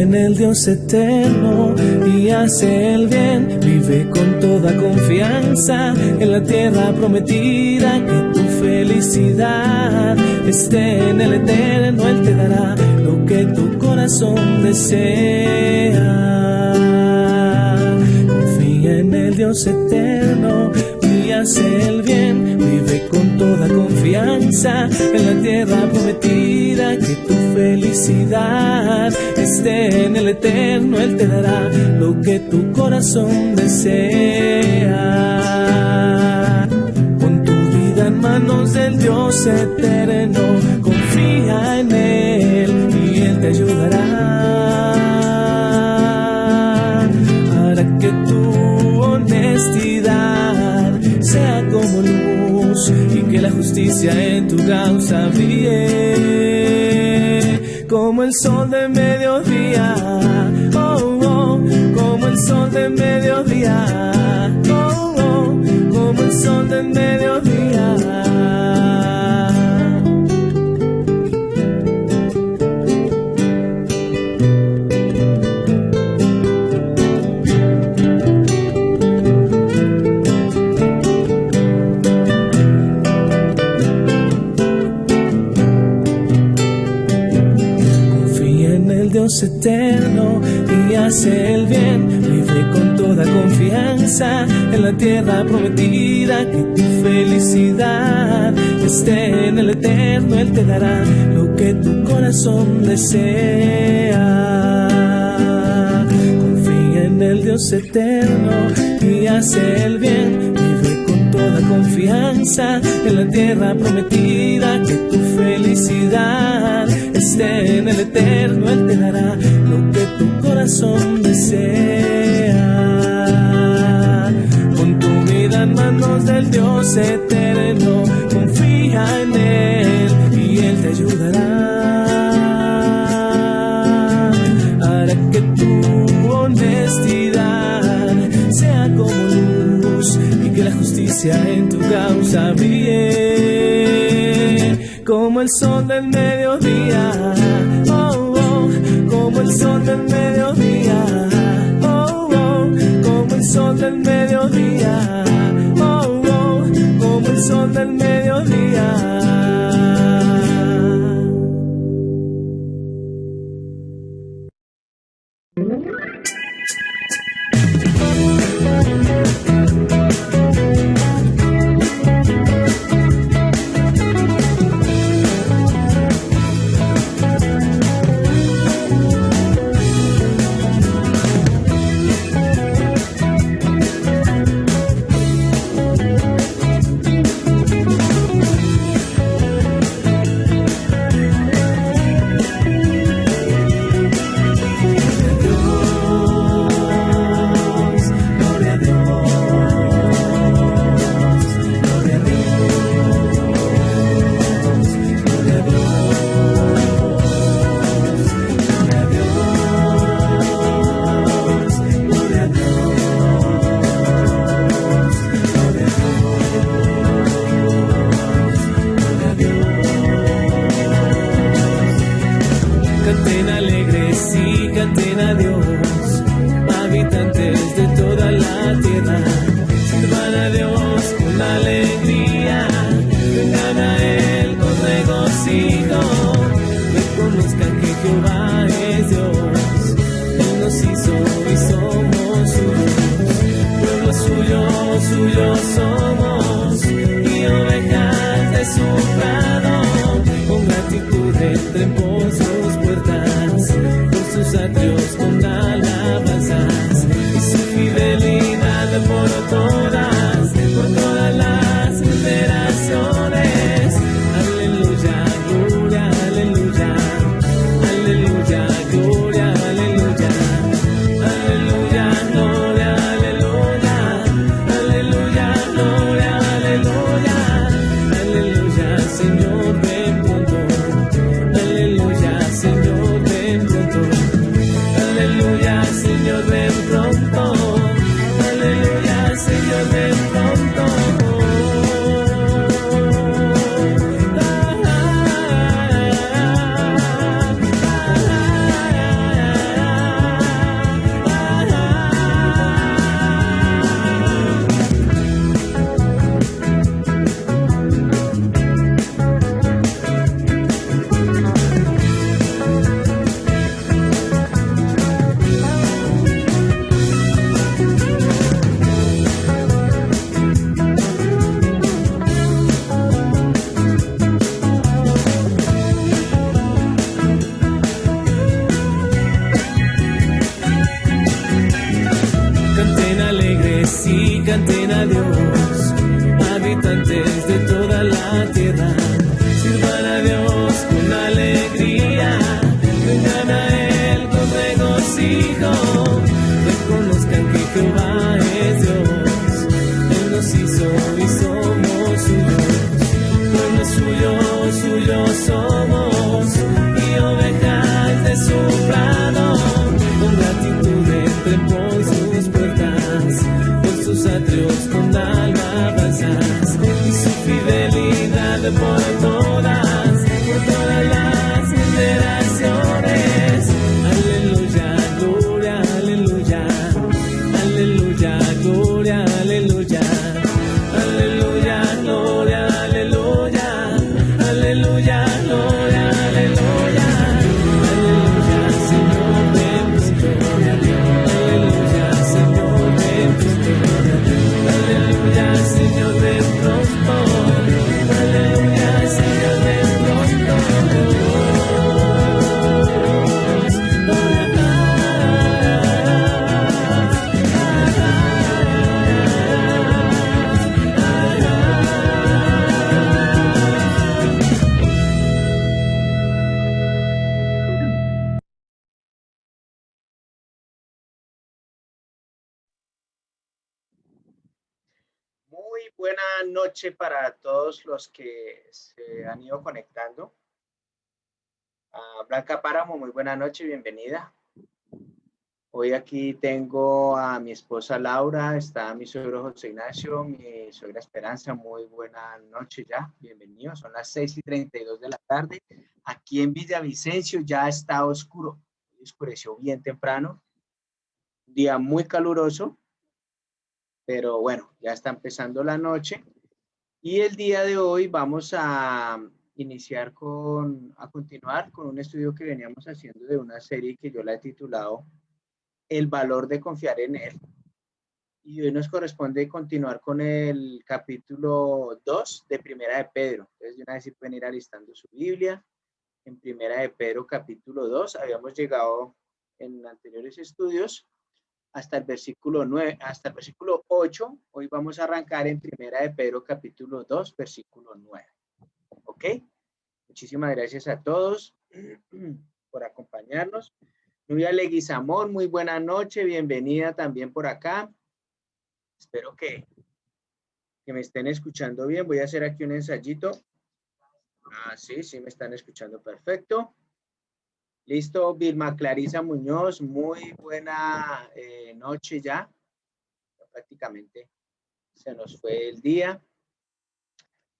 en el Dios eterno y hace el bien. Vive con toda confianza en la tierra prometida, que tu felicidad esté en el eterno. Él te dará lo que tu corazón desea. Confía en el Dios eterno y hace el bien. Vive con toda confianza en la tierra prometida, que tu felicidad esté en el eterno. Él te dará lo que tu corazón desea. Pon tu vida en manos del Dios eterno, confía en Él y Él te ayudará. Hará que tu honestidad sea como luz y que la justicia en tu causa brille como el sol de mediodía. Oh, oh, como el sol de mediodía. Oh, oh, como el sol de mediodía. Dios eterno y hace el bien. Vive con toda confianza en la tierra prometida, que tu felicidad esté en el eterno. Él te dará lo que tu corazón desea. Confía en el Dios eterno y hace el bien. Vive con toda confianza en la tierra prometida, que tu felicidad esté en el eterno. Él te dará lo que tu corazón desea. Pon tu vida en manos del Dios eterno, confía en Él y Él te ayudará. Hará que tu honestidad sea como luz y que la justicia en tu causa brille como el sol del mediodía. Oh, oh, como el sol del mediodía. Oh, oh, como el sol del mediodía. Oh, oh, como el sol del mediodía. Canten alegres y canten a Dios, habitantes de toda la tierra. Sirvan a Dios con alegría, vengan a Él con regocijo. Reconozcan que Jehová es Dios, Él nos hizo y somos suyos. Pueblo suyo, suyo somos, y ovejas de su prado. Con gratitud entren por sus puertas, por sus atrios con alabanzas, y su fidelidad por todas las generaciones. Aleluya, gloria, aleluya, aleluya, gloria, aleluya, aleluya, gloria, aleluya, aleluya, gloria, aleluya, aleluya, Señor, ven pronto, aleluya, Señor, ven pronto. Muy buena noche para todos los que se han ido conectando. Blanca Páramo, muy buena noche, bienvenida. Hoy aquí tengo a mi esposa Laura, está mi suegro José Ignacio, mi suegra Esperanza, muy buena noche ya, bienvenidos. Son las 6:32 de la tarde. Aquí en Villavicencio ya está oscuro, oscureció bien temprano. Un día muy caluroso, pero bueno, ya está empezando la noche. Y el día de hoy vamos a continuar con un estudio que veníamos haciendo de una serie que yo la he titulado El valor de confiar en él. Y hoy nos corresponde continuar con el capítulo 2 de Primera de Pedro. Entonces, de una vez si pueden ir alistando su Biblia. En Primera de Pedro, capítulo 2, habíamos llegado en anteriores estudios hasta el versículo 9, hasta el versículo 8. Hoy vamos a arrancar en Primera de Pedro, capítulo 2, versículo 9. ¿Ok? Muchísimas gracias a todos por acompañarnos. Nubia Leguizamón, muy buena noche, bienvenida también por acá. Espero que me estén escuchando bien. Voy a hacer aquí un ensayito. Sí, me están escuchando perfecto. Listo, Vilma Clarisa Muñoz, muy buena noche ya. Prácticamente se nos fue el día.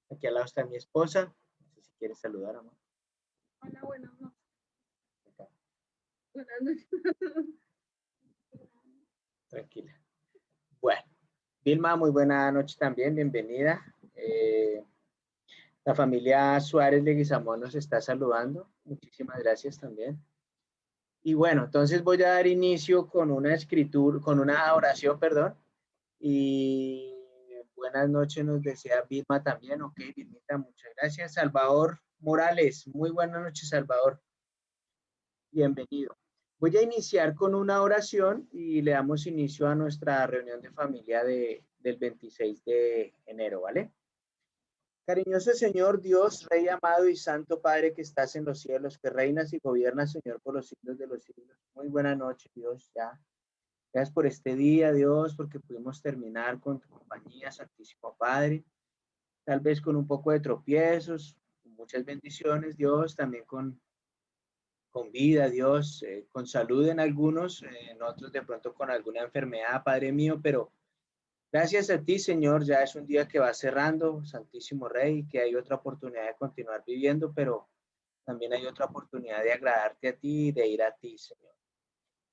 Aquí al lado está mi esposa. No sé si quieres saludar, amor. Hola, buenas noches. Buenas noches. Tranquila. Bueno, Vilma, muy buena noche también, bienvenida. La familia Suárez de Guizamón nos está saludando. Muchísimas gracias también. Y bueno, entonces voy a dar inicio con una oración, perdón. Y buenas noches nos desea Vilma también. Ok, Vilmita, muchas gracias. Salvador Morales, muy buenas noches, Salvador. Bienvenido. Voy a iniciar con una oración y le damos inicio a nuestra reunión de familia del 26 de enero, ¿vale? Cariñoso Señor Dios, Rey amado y Santo Padre que estás en los cielos, que reinas y gobiernas, Señor, por los siglos de los siglos. Muy buena noche, Dios, ya. Gracias por este día, Dios, porque pudimos terminar con tu compañía, Santísimo Padre. Tal vez con un poco de tropiezos, muchas bendiciones, Dios, también con vida, Dios, con salud en algunos, en otros de pronto con alguna enfermedad, Padre mío, pero gracias a ti, Señor, ya es un día que va cerrando, Santísimo Rey, que hay otra oportunidad de continuar viviendo, pero también hay otra oportunidad de agradarte a ti y de ir a ti, Señor.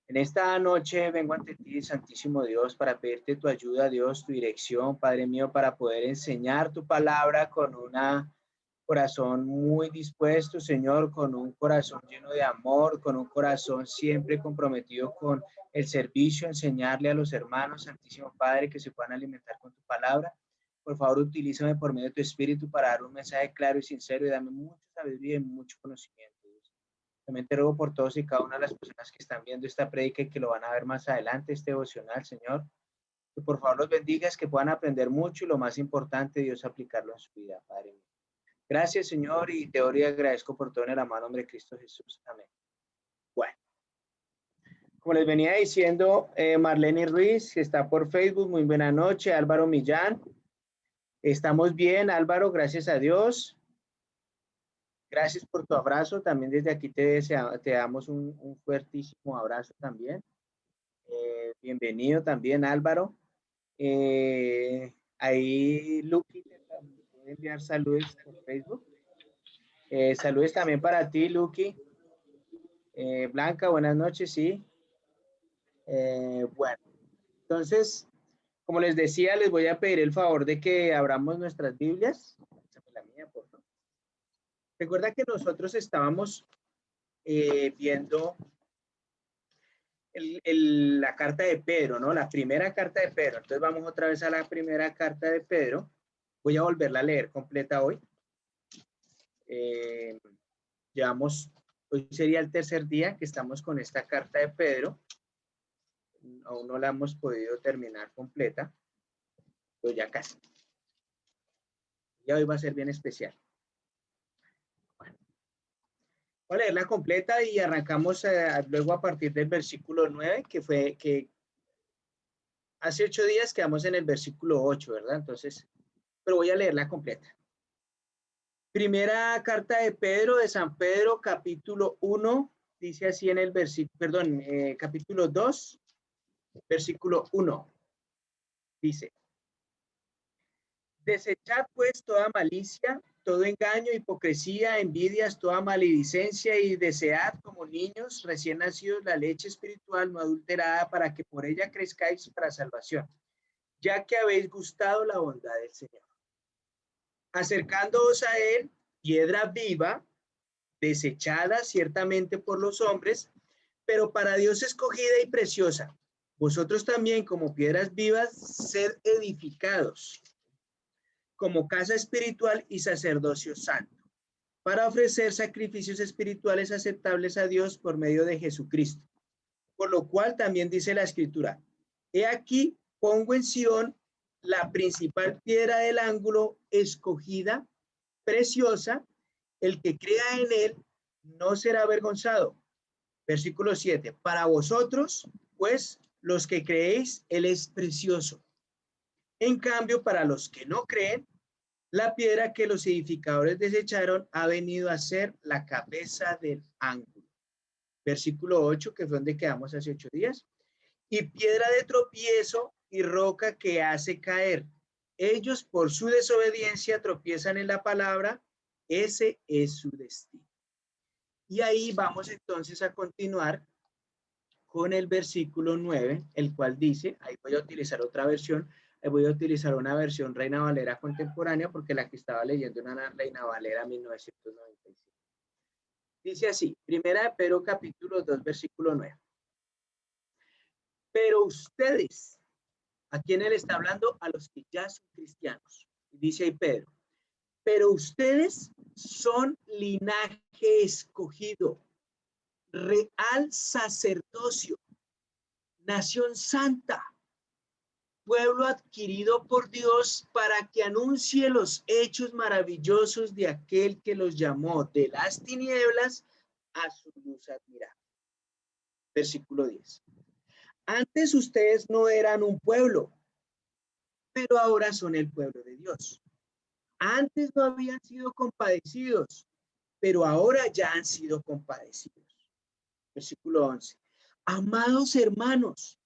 En esta noche vengo ante ti, Santísimo Dios, para pedirte tu ayuda, Dios, tu dirección, Padre mío, para poder enseñar tu palabra con una corazón muy dispuesto, Señor, con un corazón lleno de amor, con un corazón siempre comprometido con el servicio, enseñarle a los hermanos, Santísimo Padre, que se puedan alimentar con tu palabra. Por favor, utilízame por medio de tu espíritu para dar un mensaje claro y sincero y dame mucha sabiduría y mucho conocimiento. Dios. También te ruego por todos y cada una de las personas que están viendo esta prédica y que lo van a ver más adelante, este devocional, Señor. Que por favor los bendigas, que puedan aprender mucho y lo más importante, Dios, aplicarlo en su vida, Padre mío. Gracias, Señor, y te oro y agradezco por todo en el amado nombre de Cristo Jesús. Amén. Bueno, como les venía diciendo, Marlene Ruiz, que está por Facebook, muy buena noche. Álvaro Millán, estamos bien, Álvaro, gracias a Dios. Gracias por tu abrazo. También desde aquí te damos un fuertísimo abrazo también. Bienvenido también, Álvaro. Ahí, Luqui, te puede enviar saludos por Facebook. Saludos también para ti, Luqui. Blanca, buenas noches, sí. Bueno, entonces, como les decía, les voy a pedir el favor de que abramos nuestras Biblias. La mía, por favor. Recuerda que nosotros estábamos viendo la carta de Pedro, ¿no? La primera carta de Pedro. Entonces vamos otra vez a la primera carta de Pedro. Voy a volverla a leer completa hoy. Hoy sería el tercer día que estamos con esta carta de Pedro. Aún no la hemos podido terminar completa, pero ya casi. Ya hoy va a ser bien especial. Bueno, voy a leerla completa y arrancamos luego a partir del versículo 9, que hace 8 días quedamos en el versículo 8, ¿verdad? Entonces, pero voy a leerla completa. Primera carta de Pedro, de San Pedro, capítulo 1, dice así en el versículo, perdón, capítulo 2, versículo 1, dice: desechad pues toda malicia, todo engaño, hipocresía, envidias, toda maledicencia, y desead como niños recién nacidos la leche espiritual no adulterada, para que por ella crezcáis para salvación, ya que habéis gustado la bondad del Señor. Acercándoos a él, piedra viva, desechada ciertamente por los hombres, pero para Dios escogida y preciosa. Vosotros también, como piedras vivas, sed edificados como casa espiritual y sacerdocio santo, para ofrecer sacrificios espirituales aceptables a Dios por medio de Jesucristo. Por lo cual también dice la Escritura: he aquí, pongo en Sión la principal piedra del ángulo, escogida, preciosa, el que crea en él no será avergonzado. Versículo 7, para vosotros, pues, los que creéis, él es precioso. En cambio, para los que no creen, la piedra que los edificadores desecharon ha venido a ser la cabeza del ángulo. Versículo 8, que fue donde quedamos hace 8 días. Y piedra de tropiezo y roca que hace caer. Ellos por su desobediencia tropiezan en la palabra, ese es su destino. Y ahí vamos entonces a continuar con el versículo 9, el cual dice, ahí voy a utilizar otra versión, voy a utilizar una versión Reina Valera contemporánea, porque la que estaba leyendo era una Reina Valera 1995. Dice así, primera de Pedro capítulo 2, versículo 9. Pero ustedes, ¿a quién él está hablando? A los que ya son cristianos. Dice ahí Pedro, pero ustedes son linaje escogido, real sacerdocio, nación santa, pueblo adquirido por Dios, para que anuncie los hechos maravillosos de aquel que los llamó de las tinieblas a su luz admirable. Versículo 10. Antes ustedes no eran un pueblo, pero ahora son el pueblo de Dios. Antes no habían sido compadecidos, pero ahora ya han sido compadecidos. Versículo 11. Amados hermanos,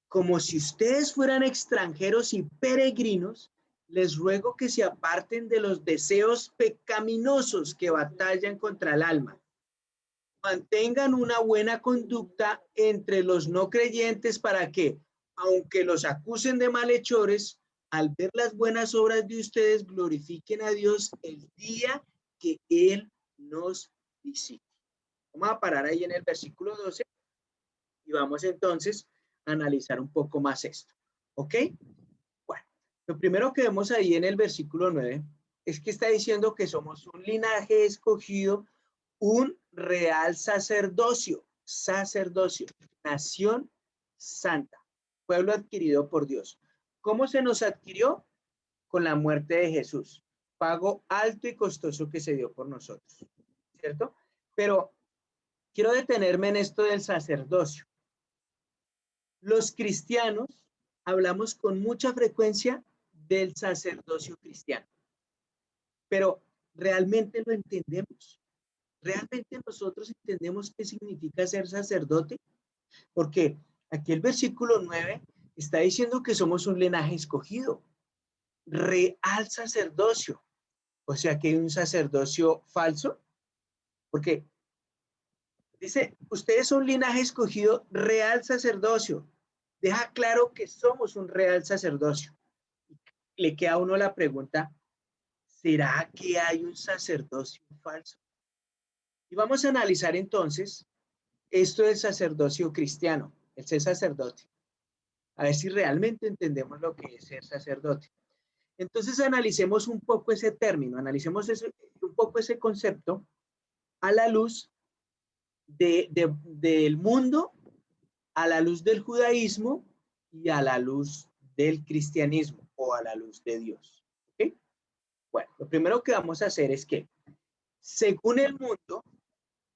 como si ustedes fueran extranjeros y peregrinos, les ruego que se aparten de los deseos pecaminosos que batallan contra el alma. Mantengan una buena conducta entre los no creyentes, para que, aunque los acusen de malhechores, al ver las buenas obras de ustedes, glorifiquen a Dios el día que Él nos visite. Vamos a parar ahí en el versículo 12 y vamos entonces a analizar un poco más esto. ¿Ok? Bueno, lo primero que vemos ahí en el versículo 9 es que está diciendo que somos un linaje escogido, un real sacerdocio, nación santa, pueblo adquirido por Dios. ¿Cómo se nos adquirió? Con la muerte de Jesús, pago alto y costoso que se dio por nosotros, ¿cierto? Pero quiero detenerme en esto del sacerdocio. Los cristianos hablamos con mucha frecuencia del sacerdocio cristiano, pero ¿realmente lo entendemos? ¿Realmente nosotros entendemos qué significa ser sacerdote? Porque aquí el versículo 9 está diciendo que somos un linaje escogido, real sacerdocio. O sea que hay un sacerdocio falso, porque dice, ustedes son un linaje escogido, real sacerdocio. Deja claro que somos un real sacerdocio. Le queda a uno la pregunta, ¿será que hay un sacerdocio falso? Y vamos a analizar entonces esto del sacerdocio cristiano, el ser sacerdote. A ver si realmente entendemos lo que es ser sacerdote. Entonces analicemos un poco ese término, analicemos un poco ese concepto a la luz del mundo, a la luz del judaísmo y a la luz del cristianismo o a la luz de Dios. ¿Okay? Bueno, lo primero que vamos a hacer es que, según el mundo,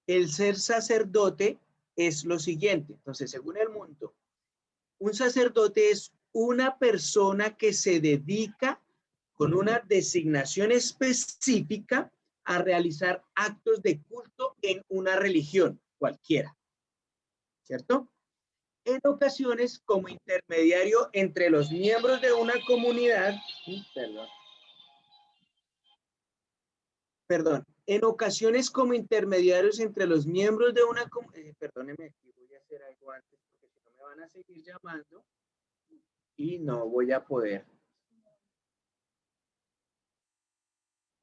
el ser sacerdote es lo siguiente. Entonces, según el mundo, un sacerdote es una persona que se dedica con una designación específica a realizar actos de culto en una religión cualquiera, ¿cierto? En ocasiones como intermediario entre los miembros de una comunidad, en ocasiones como intermediarios entre los miembros de una comunidad, perdónenme, aquí voy a hacer algo antes porque si no me van a seguir llamando y no voy a poder.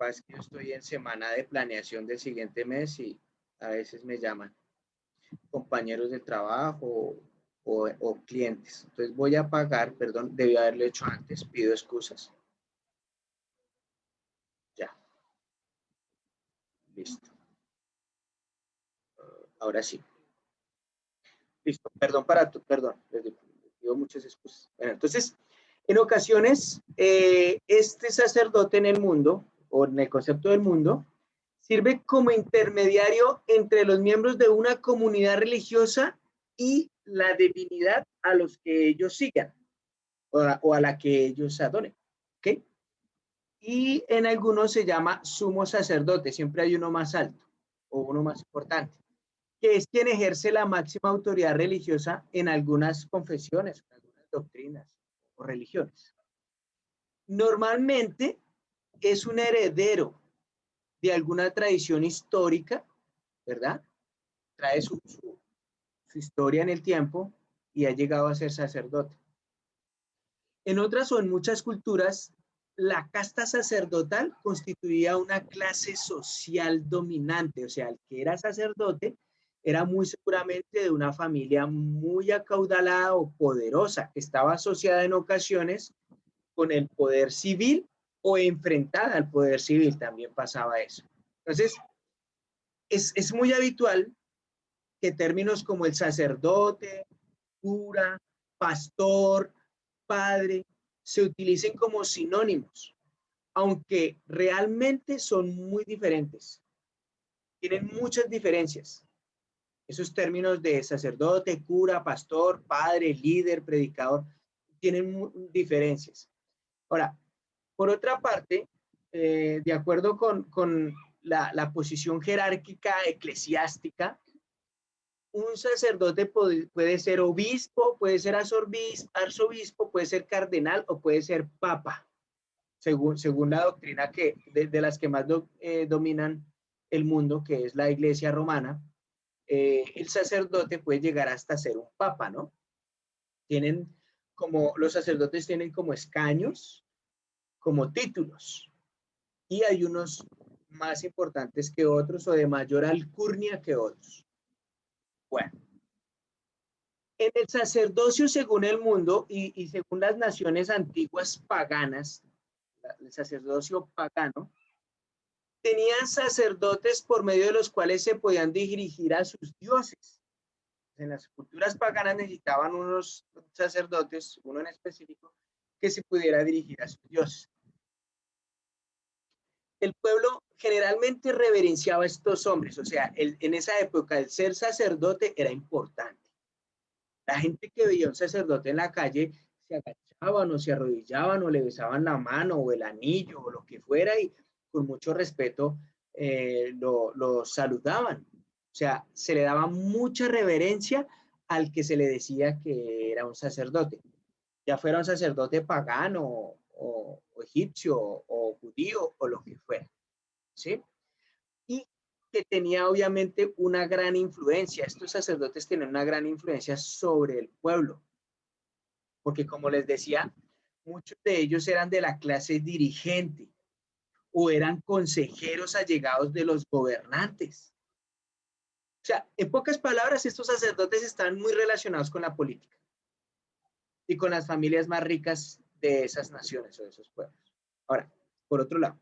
Es que yo estoy en semana de planeación del siguiente mes y a veces me llaman compañeros de trabajo o clientes. Entonces voy a pagar, perdón, debí haberlo hecho antes, pido excusas. Ya. Listo. Ahora sí. Listo. Perdón perdón, les pido muchas excusas. Bueno, entonces, en ocasiones, este sacerdote en el mundo, o en el concepto del mundo, sirve como intermediario entre los miembros de una comunidad religiosa y la divinidad a los que ellos sigan o a la que ellos adoren. ¿Ok? Y en algunos se llama sumo sacerdote, siempre hay uno más alto o uno más importante, que es quien ejerce la máxima autoridad religiosa en algunas confesiones, en algunas doctrinas o religiones. Normalmente es un heredero de alguna tradición histórica, ¿verdad? Trae su historia en el tiempo y ha llegado a ser sacerdote. En otras o en muchas culturas, la casta sacerdotal constituía una clase social dominante, o sea, el que era sacerdote era muy seguramente de una familia muy acaudalada o poderosa, que estaba asociada en ocasiones con el poder civil o enfrentada al poder civil, también pasaba eso. Entonces, es muy habitual que términos como el sacerdote, cura, pastor, padre, se utilicen como sinónimos, aunque realmente son muy diferentes. Tienen muchas diferencias. Esos términos de sacerdote, cura, pastor, padre, líder, predicador, tienen diferencias. Ahora, por otra parte, de acuerdo con la posición jerárquica eclesiástica, un sacerdote puede ser obispo, puede ser arzobispo, puede ser cardenal o puede ser papa, según la doctrina de las que más dominan el mundo, que es la Iglesia Romana. El sacerdote puede llegar hasta ser un papa, ¿no? Los sacerdotes tienen como escaños, como títulos, y hay unos más importantes que otros o de mayor alcurnia que otros. Bueno, en el sacerdocio según el mundo y según las naciones antiguas paganas, el sacerdocio pagano, tenían sacerdotes por medio de los cuales se podían dirigir a sus dioses. En las culturas paganas necesitaban unos sacerdotes, uno en específico, que se pudiera dirigir a sus dioses. El pueblo generalmente reverenciaba a estos hombres, o sea, en esa época el ser sacerdote era importante. La gente que veía a un sacerdote en la calle se agachaban o se arrodillaban o le besaban la mano o el anillo o lo que fuera y con mucho respeto lo saludaban. O sea, se le daba mucha reverencia al que se le decía que era un sacerdote, ya fuera un sacerdote pagano o egipcio o judío o lo que fuera, ¿sí? Y que tenía obviamente una gran influencia. Estos sacerdotes tenían una gran influencia sobre el pueblo, porque como les decía, muchos de ellos eran de la clase dirigente o eran consejeros allegados de los gobernantes. O sea, en pocas palabras, estos sacerdotes están muy relacionados con la política y con las familias más ricas de esas naciones o de esos pueblos. Ahora, por otro lado,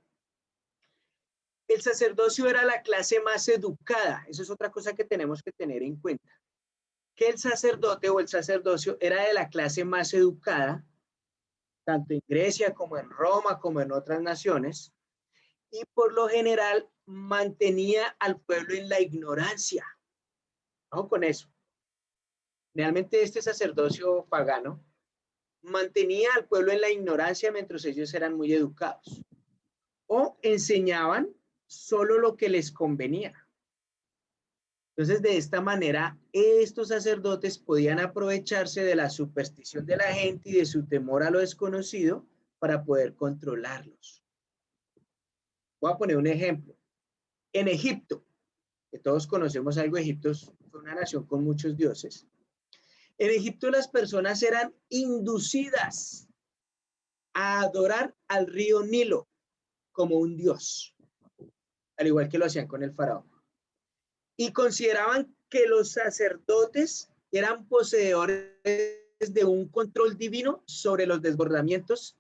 el sacerdocio era la clase más educada. Eso es otra cosa que tenemos que tener en cuenta. Que el sacerdote o el sacerdocio era de la clase más educada, tanto en Grecia como en Roma, como en otras naciones, y por lo general mantenía al pueblo en la ignorancia. Vamos con eso. Realmente este sacerdocio pagano mantenía al pueblo en la ignorancia mientras ellos eran muy educados, o enseñaban solo lo que les convenía. Entonces, de esta manera, estos sacerdotes podían aprovecharse de la superstición de la gente y de su temor a lo desconocido para poder controlarlos. Voy a poner un ejemplo. En Egipto, que todos conocemos algo, Egipto fue una nación con muchos dioses. En Egipto las personas eran inducidas a adorar al río Nilo como un dios, al igual que lo hacían con el faraón. Y consideraban que los sacerdotes eran poseedores de un control divino sobre los desbordamientos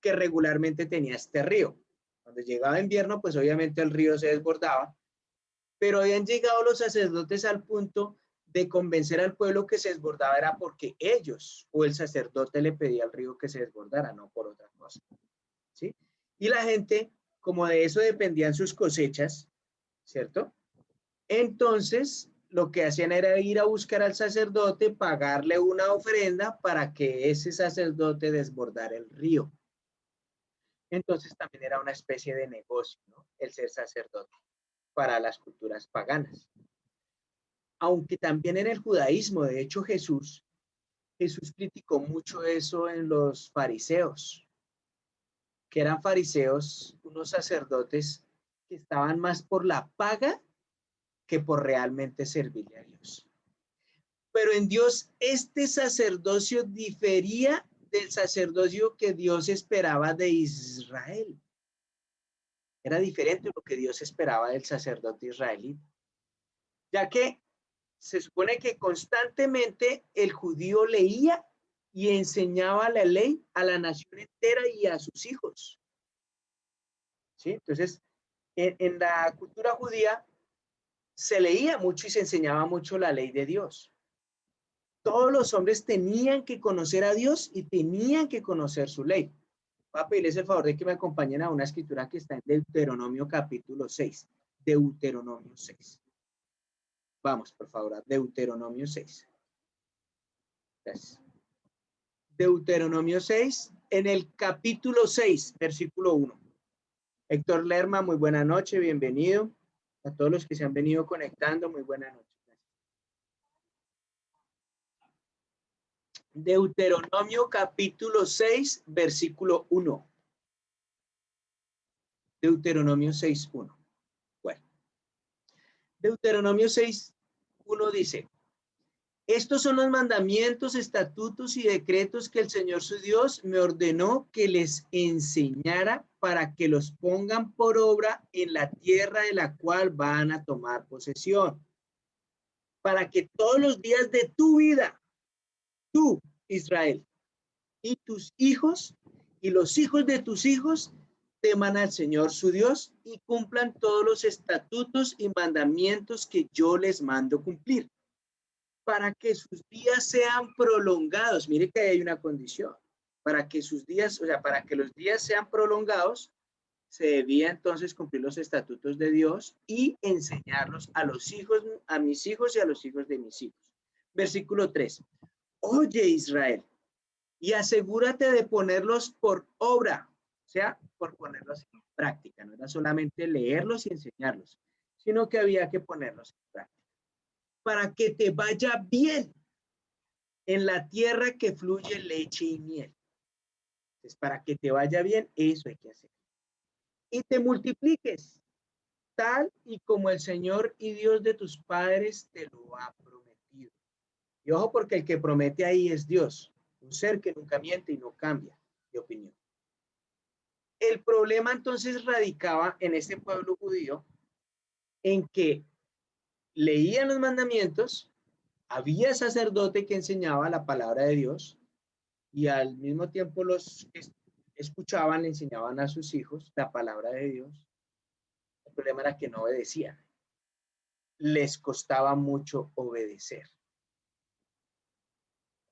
que regularmente tenía este río. Cuando llegaba invierno, pues obviamente el río se desbordaba, pero habían llegado los sacerdotes al punto de convencer al pueblo que se desbordaba era porque ellos o el sacerdote le pedía al río que se desbordara, no por otra cosa, ¿sí? Y la gente, como de eso dependían sus cosechas, ¿cierto? Entonces, lo que hacían era ir a buscar al sacerdote, pagarle una ofrenda para que ese sacerdote desbordara el río. Entonces, también era una especie de negocio, ¿no? El ser sacerdote para las culturas paganas. Aunque también en el judaísmo, de hecho, Jesús criticó mucho eso en los fariseos, que eran fariseos, unos sacerdotes que estaban más por la paga que por realmente servirle a Dios. Pero en Dios este sacerdocio difería del sacerdocio que Dios esperaba de Israel. Era diferente lo que Dios esperaba del sacerdote israelita, ya que se supone que constantemente el judío leía y enseñaba la ley a la nación entera y a sus hijos. ¿Sí? Entonces, en la cultura judía se leía mucho y se enseñaba mucho la ley de Dios. Todos los hombres tenían que conocer a Dios y tenían que conocer su ley. Voy a pedirles el favor de que me acompañen a una escritura que está en Deuteronomio capítulo 6. Deuteronomio 6. Vamos, por favor, a Deuteronomio 6. Gracias. Deuteronomio 6, en el capítulo 6, versículo 1. Héctor Lerma, muy buena noche, bienvenido. A todos los que se han venido conectando, muy buena noche. Deuteronomio capítulo 6, versículo 1. Deuteronomio 6, 1. Bueno. Deuteronomio 6, 1 dice: estos son los mandamientos, estatutos y decretos que el Señor su Dios me ordenó que les enseñara para que los pongan por obra en la tierra de la cual van a tomar posesión. Para que todos los días de tu vida, tú, Israel, y tus hijos y los hijos de tus hijos teman al Señor su Dios y cumplan todos los estatutos y mandamientos que yo les mando cumplir, para que sus días sean prolongados. Mire que hay una condición. Para que sus días, o sea, para que los días sean prolongados, se debía entonces cumplir los estatutos de Dios y enseñarlos a los hijos, a mis hijos y a los hijos de mis hijos. Versículo 3. Oye, Israel, y asegúrate de ponerlos por obra, o sea, por ponerlos en práctica. No era solamente leerlos y enseñarlos, sino que había que ponerlos en práctica, para que te vaya bien en la tierra que fluye leche y miel. Entonces, para que te vaya bien, eso hay que hacer. Y te multipliques, tal y como el Señor y Dios de tus padres te lo ha prometido. Y ojo, porque el que promete ahí es Dios, un ser que nunca miente y no cambia de opinión. El problema entonces radicaba en este pueblo judío en que leían los mandamientos, había sacerdote que enseñaba la palabra de Dios y al mismo tiempo los que escuchaban le enseñaban a sus hijos la palabra de Dios. El problema era que no obedecían. Les costaba mucho obedecer.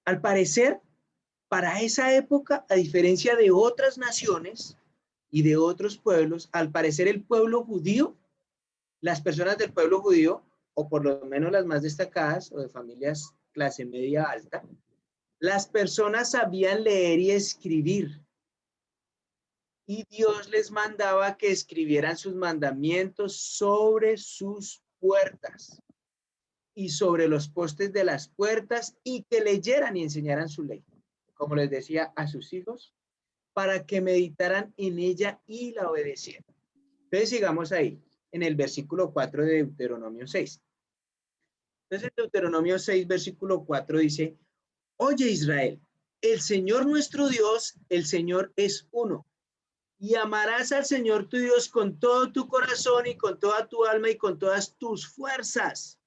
Al parecer, para esa época, a diferencia de otras naciones y de otros pueblos, al parecer el pueblo judío, las personas del pueblo judío, o por lo menos las más destacadas, o de familias clase media alta, Las personas sabían leer y escribir. Y Dios les mandaba que escribieran sus mandamientos sobre sus puertas y sobre los postes de las puertas y que leyeran y enseñaran su ley, como les decía a sus hijos, para que meditaran en ella y la obedecieran. Entonces sigamos ahí, en el versículo 4 de Deuteronomio 6. Entonces en Deuteronomio 6, versículo 4 dice, oye Israel, el Señor nuestro Dios, el Señor es uno. Y amarás al Señor tu Dios con todo tu corazón y con toda tu alma y con todas tus fuerzas.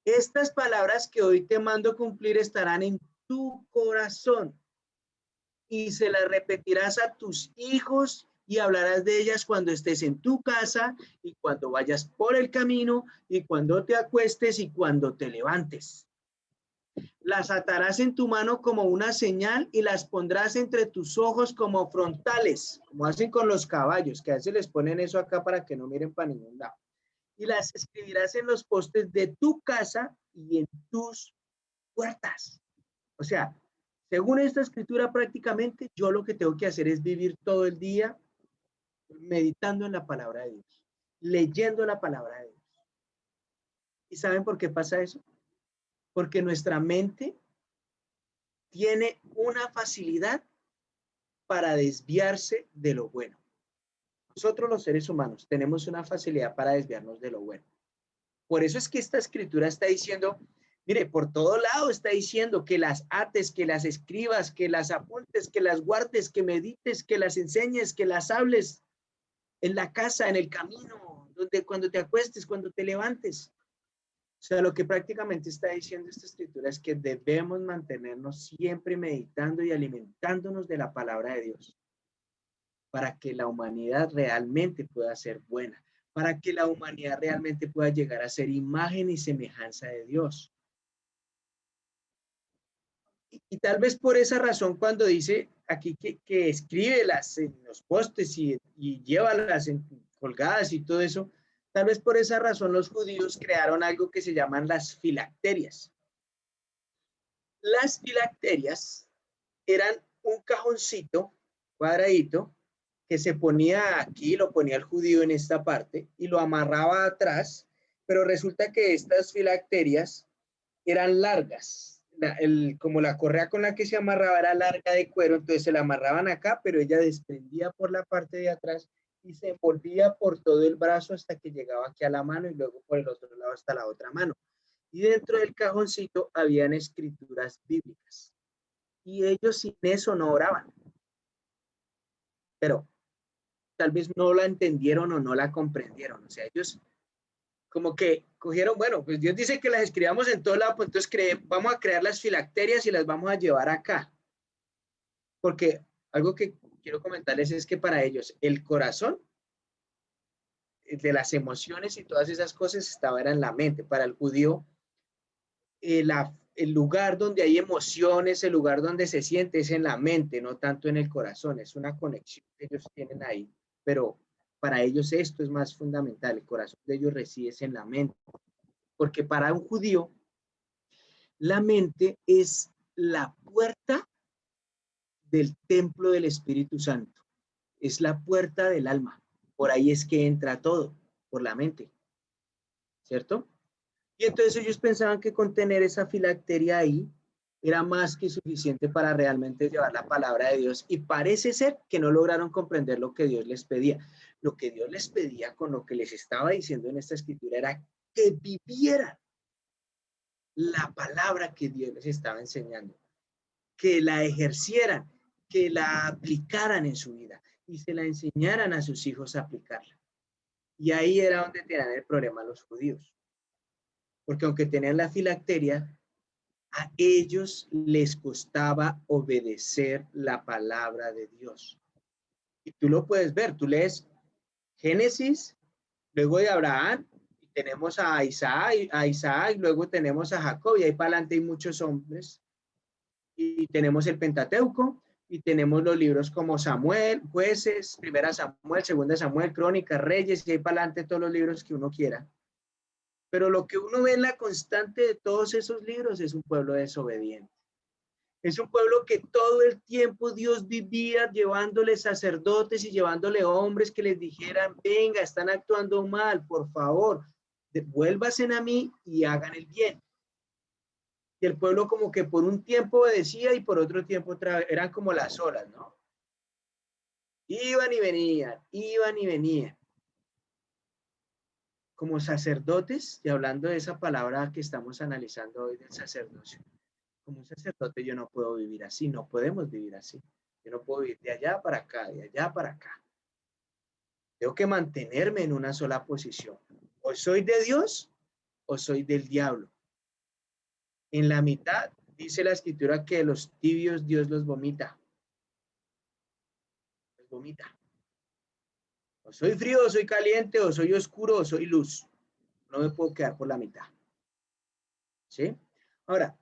Estas palabras que hoy te mando cumplir estarán en tu corazón y se las repetirás a tus hijos y hablarás de ellas cuando estés en tu casa y cuando vayas por el camino y cuando te acuestes y cuando te levantes. Las atarás en tu mano como una señal y las pondrás entre tus ojos como frontales, como hacen con los caballos, que a veces les ponen eso acá para que no miren para ningún lado. Y las escribirás en los postes de tu casa y en tus puertas. O sea, según esta escritura prácticamente, yo lo que tengo que hacer es vivir todo el día meditando en la palabra de Dios, leyendo la palabra de Dios. ¿Y saben por qué pasa eso? Porque nuestra mente tiene una facilidad para desviarse de lo bueno. Nosotros los seres humanos tenemos una facilidad para desviarnos de lo bueno. Por eso es que esta escritura está diciendo, mire, por todo lado está diciendo que las ates, que las escribas, que las apuntes, que las guardes, que medites, que las enseñes, que las hables en la casa, en el camino, donde cuando te acuestes, cuando te levantes. O sea, lo que prácticamente está diciendo esta escritura es que debemos mantenernos siempre meditando y alimentándonos de la palabra de Dios para que la humanidad realmente pueda ser buena, para que la humanidad realmente pueda llegar a ser imagen y semejanza de Dios. Y tal vez por esa razón cuando dice aquí que escríbelas en los postes y llévalas colgadas y todo eso, tal vez por esa razón los judíos crearon algo que se llaman las filacterias. Las filacterias eran un cajoncito cuadradito que se ponía aquí, lo ponía el judío en esta parte y lo amarraba atrás, pero resulta que estas filacterias eran largas. Como la correa con la que se amarraba era larga de cuero, entonces se la amarraban acá, pero ella desprendía por la parte de atrás y se envolvía por todo el brazo hasta que llegaba aquí a la mano y luego por el otro lado hasta la otra mano. Y dentro del cajoncito habían escrituras bíblicas. Y ellos sin eso no oraban. Pero tal vez no la entendieron o no la comprendieron. O sea, ellos como que cogieron, bueno, pues Dios dice que las escribamos en todo lado, pues entonces vamos a crear las filacterias y las vamos a llevar acá. Porque algo que quiero comentarles es que para ellos el corazón de las emociones y todas esas cosas era en la mente. Para el judío, el lugar donde hay emociones, el lugar donde se siente es en la mente, no tanto en el corazón. Es una conexión que ellos tienen ahí, pero para ellos esto es más fundamental. El corazón de ellos reside en la mente, porque para un judío la mente es la puerta del templo del Espíritu Santo. Es la puerta del alma. Por ahí es que entra todo, por la mente. ¿Cierto? Y entonces ellos pensaban que con tener esa filacteria ahí era más que suficiente para realmente llevar la palabra de Dios. Y parece ser que no lograron comprender lo que Dios les pedía. Lo que Dios les pedía con lo que les estaba diciendo en esta escritura era que vivieran la palabra que Dios les estaba enseñando, que la ejercieran, que la aplicaran en su vida y se la enseñaran a sus hijos a aplicarla. Y ahí era donde tenían el problema los judíos. Porque aunque tenían la filacteria, a ellos les costaba obedecer la palabra de Dios. Y tú lo puedes ver, tú lees Génesis, luego de Abraham, y tenemos a Isaac, luego tenemos a Jacob, y ahí para adelante hay muchos hombres. Y tenemos el Pentateuco, y tenemos los libros como Samuel, Jueces, Primera Samuel, Segunda Samuel, Crónicas, Reyes, y ahí para adelante todos los libros que uno quiera. Pero lo que uno ve en la constante de todos esos libros es un pueblo desobediente. Es un pueblo que todo el tiempo Dios vivía llevándole sacerdotes y llevándole hombres que les dijeran, venga, están actuando mal, por favor, vuélvasen a mí y hagan el bien. Y el pueblo como que por un tiempo obedecía y por otro tiempo eran como las olas, ¿no? Iban y venían, iban y venían. Como sacerdotes, y hablando de esa palabra que estamos analizando hoy del sacerdocio, como un sacerdote yo no puedo vivir así, no podemos vivir así. Yo no puedo vivir de allá para acá, de allá para acá. Tengo que mantenerme en una sola posición. O soy de Dios o soy del diablo. En la mitad dice la escritura que los tibios Dios los vomita. Los vomita. O soy frío o soy caliente, o soy oscuro o soy luz. No me puedo quedar por la mitad. ¿Sí? Ahora,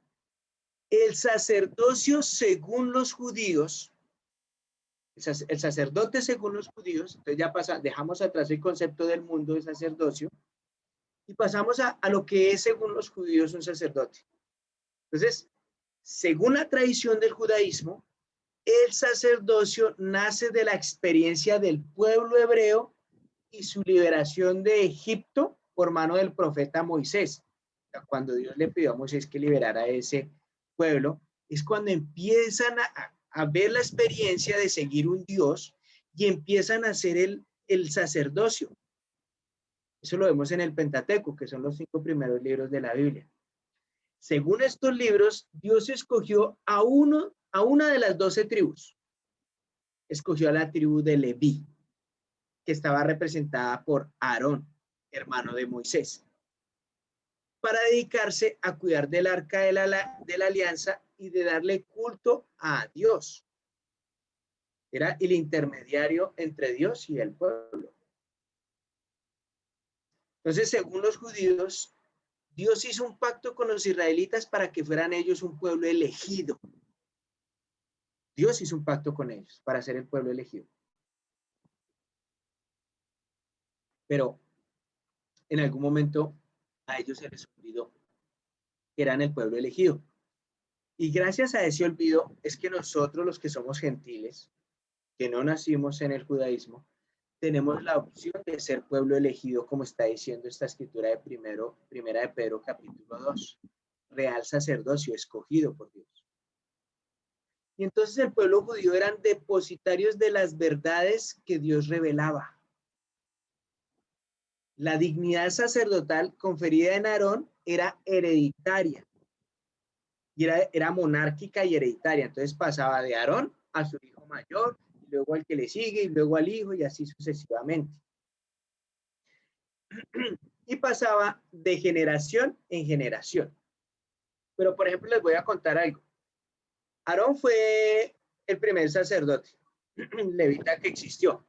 el sacerdocio según los judíos, el sacerdote según los judíos, entonces ya dejamos atrás el concepto del mundo de sacerdocio y pasamos a lo que es según los judíos un sacerdote. Entonces, según la tradición del judaísmo, el sacerdocio nace de la experiencia del pueblo hebreo y su liberación de Egipto por mano del profeta Moisés. Cuando Dios le pidió a Moisés que liberara a ese pueblo, es cuando empiezan a ver la experiencia de seguir un Dios y empiezan a hacer el sacerdocio. Eso lo vemos en el Pentateuco, que son los 5 primeros libros de la Biblia. Según estos libros, Dios escogió a una de las 12 tribus. Escogió a la tribu de Leví, que estaba representada por Aarón, hermano de Moisés, para dedicarse a cuidar del arca de la alianza y de darle culto a Dios. Era el intermediario entre Dios y el pueblo. Entonces, según los judíos, Dios hizo un pacto con los israelitas para que fueran ellos un pueblo elegido. Dios hizo un pacto con ellos para ser el pueblo elegido. Pero en algún momento a ellos se les olvidó que eran el pueblo elegido. Y gracias a ese olvido es que nosotros, los que somos gentiles, que no nacimos en el judaísmo, tenemos la opción de ser pueblo elegido, como está diciendo esta escritura de primera de Pedro, capítulo 2. Real sacerdocio, escogido por Dios. Y entonces el pueblo judío eran depositarios de las verdades que Dios revelaba. La dignidad sacerdotal conferida en Aarón era hereditaria. Y era monárquica y hereditaria. Entonces pasaba de Aarón a su hijo mayor, y luego al que le sigue, y luego al hijo, y así sucesivamente. Y pasaba de generación en generación. Pero, por ejemplo, les voy a contar algo. Aarón fue el primer sacerdote levita que existió.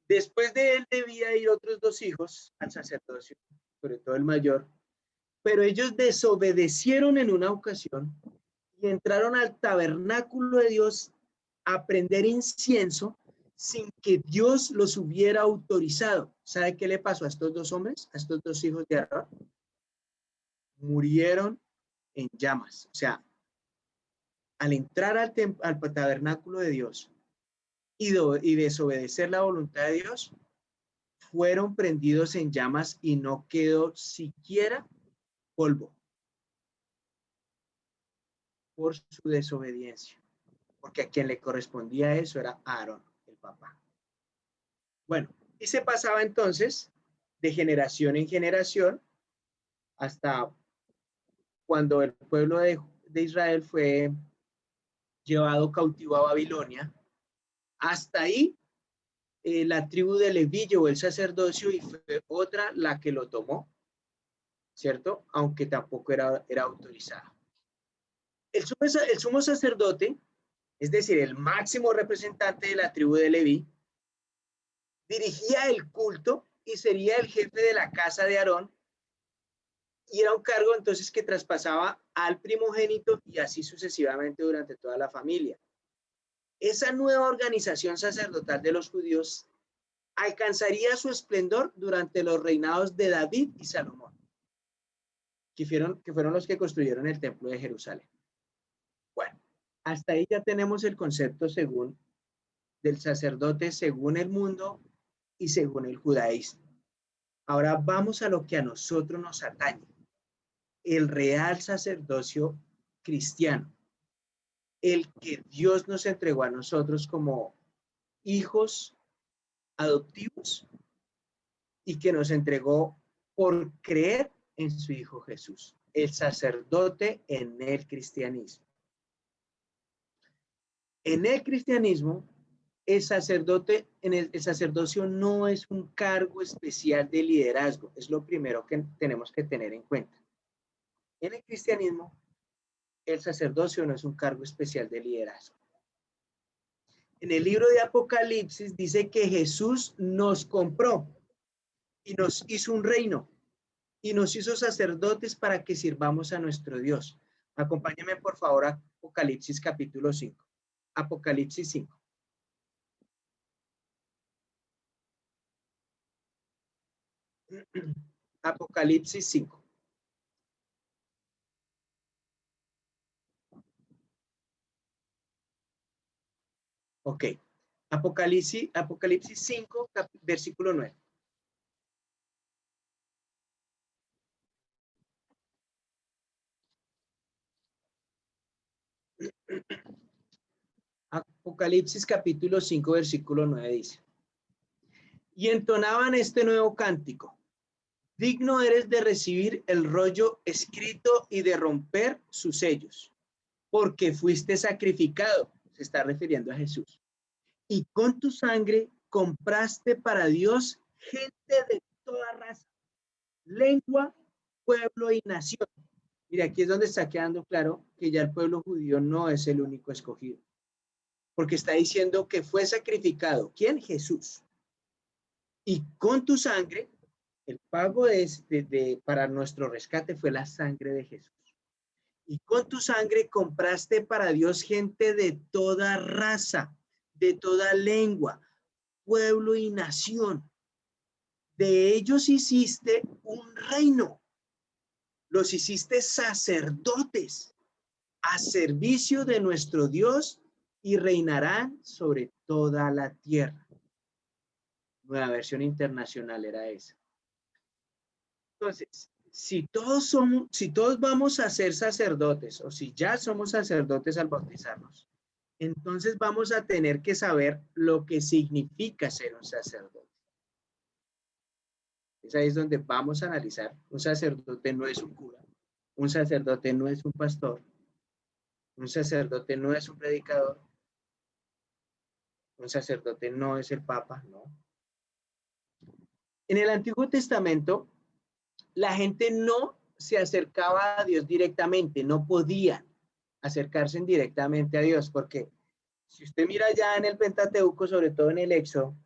Después de él debía ir otros 2 hijos al sacerdocio, sobre todo el mayor, pero ellos desobedecieron en una ocasión y entraron al tabernáculo de Dios a prender incienso sin que Dios los hubiera autorizado. ¿Sabe qué le pasó a estos 2 hombres, a estos 2 hijos de Aarón? Murieron en llamas. O sea, al entrar al tabernáculo de Dios y desobedecer la voluntad de Dios, fueron prendidos en llamas y no quedó siquiera polvo por su desobediencia, porque a quien le correspondía eso era Aarón, el papá. Bueno, y se pasaba entonces de generación en generación hasta cuando el pueblo de Israel fue llevado cautivo a Babilonia. Hasta ahí la tribu de Leví llevó el sacerdocio y fue otra la que lo tomó, ¿cierto? Aunque tampoco era autorizada. El sumo sacerdote, es decir, el máximo representante de la tribu de Leví, dirigía el culto y sería el jefe de la casa de Aarón, y era un cargo entonces que traspasaba al primogénito y así sucesivamente durante toda la familia. Esa nueva organización sacerdotal de los judíos alcanzaría su esplendor durante los reinados de David y Salomón, que fueron los que construyeron el templo de Jerusalén. Hasta ahí ya tenemos el concepto del sacerdote según el mundo y según el judaísmo. Ahora vamos a lo que a nosotros nos atañe, el real sacerdocio cristiano, el que Dios nos entregó a nosotros como hijos adoptivos y que nos entregó por creer en su Hijo Jesús, el sacerdote en el cristianismo. En el cristianismo, el sacerdocio no es un cargo especial de liderazgo, es lo primero que tenemos que tener en cuenta. En el cristianismo, el sacerdocio no es un cargo especial de liderazgo. En el libro de Apocalipsis dice que Jesús nos compró y nos hizo un reino y nos hizo sacerdotes para que sirvamos a nuestro Dios. Acompáñame por favor a Apocalipsis capítulo 5. Apocalipsis 5. Apocalipsis 5. Ok. Apocalipsis 5, versículo 9. Apocalipsis capítulo 5, versículo 9 dice: y entonaban este nuevo cántico: digno eres de recibir el rollo escrito y de romper sus sellos, porque fuiste sacrificado, se está refiriendo a Jesús, y con tu sangre compraste para Dios gente de toda raza, lengua, pueblo y nación. Mira, aquí es donde está quedando claro que ya el pueblo judío no es el único escogido, porque está diciendo que fue sacrificado. ¿Quién? Jesús. Y con tu sangre, el pago para nuestro rescate fue la sangre de Jesús. Y con tu sangre compraste para Dios gente de toda raza, de toda lengua, pueblo y nación. De ellos hiciste un reino. Los hiciste sacerdotes a servicio de nuestro Dios y reinarán sobre toda la tierra. Nueva versión internacional era esa. Entonces, si todos vamos a ser sacerdotes, o si ya somos sacerdotes al bautizarnos, entonces vamos a tener que saber lo que significa ser un sacerdote. Es ahí es donde vamos a analizar. Un sacerdote no es un cura, un sacerdote no es un pastor, un sacerdote no es un predicador, un sacerdote no es el papa, no. En el Antiguo Testamento, la gente no se acercaba a Dios directamente, no podían acercarse directamente a Dios, porque si usted mira ya en el Pentateuco, sobre todo en el Éxodo,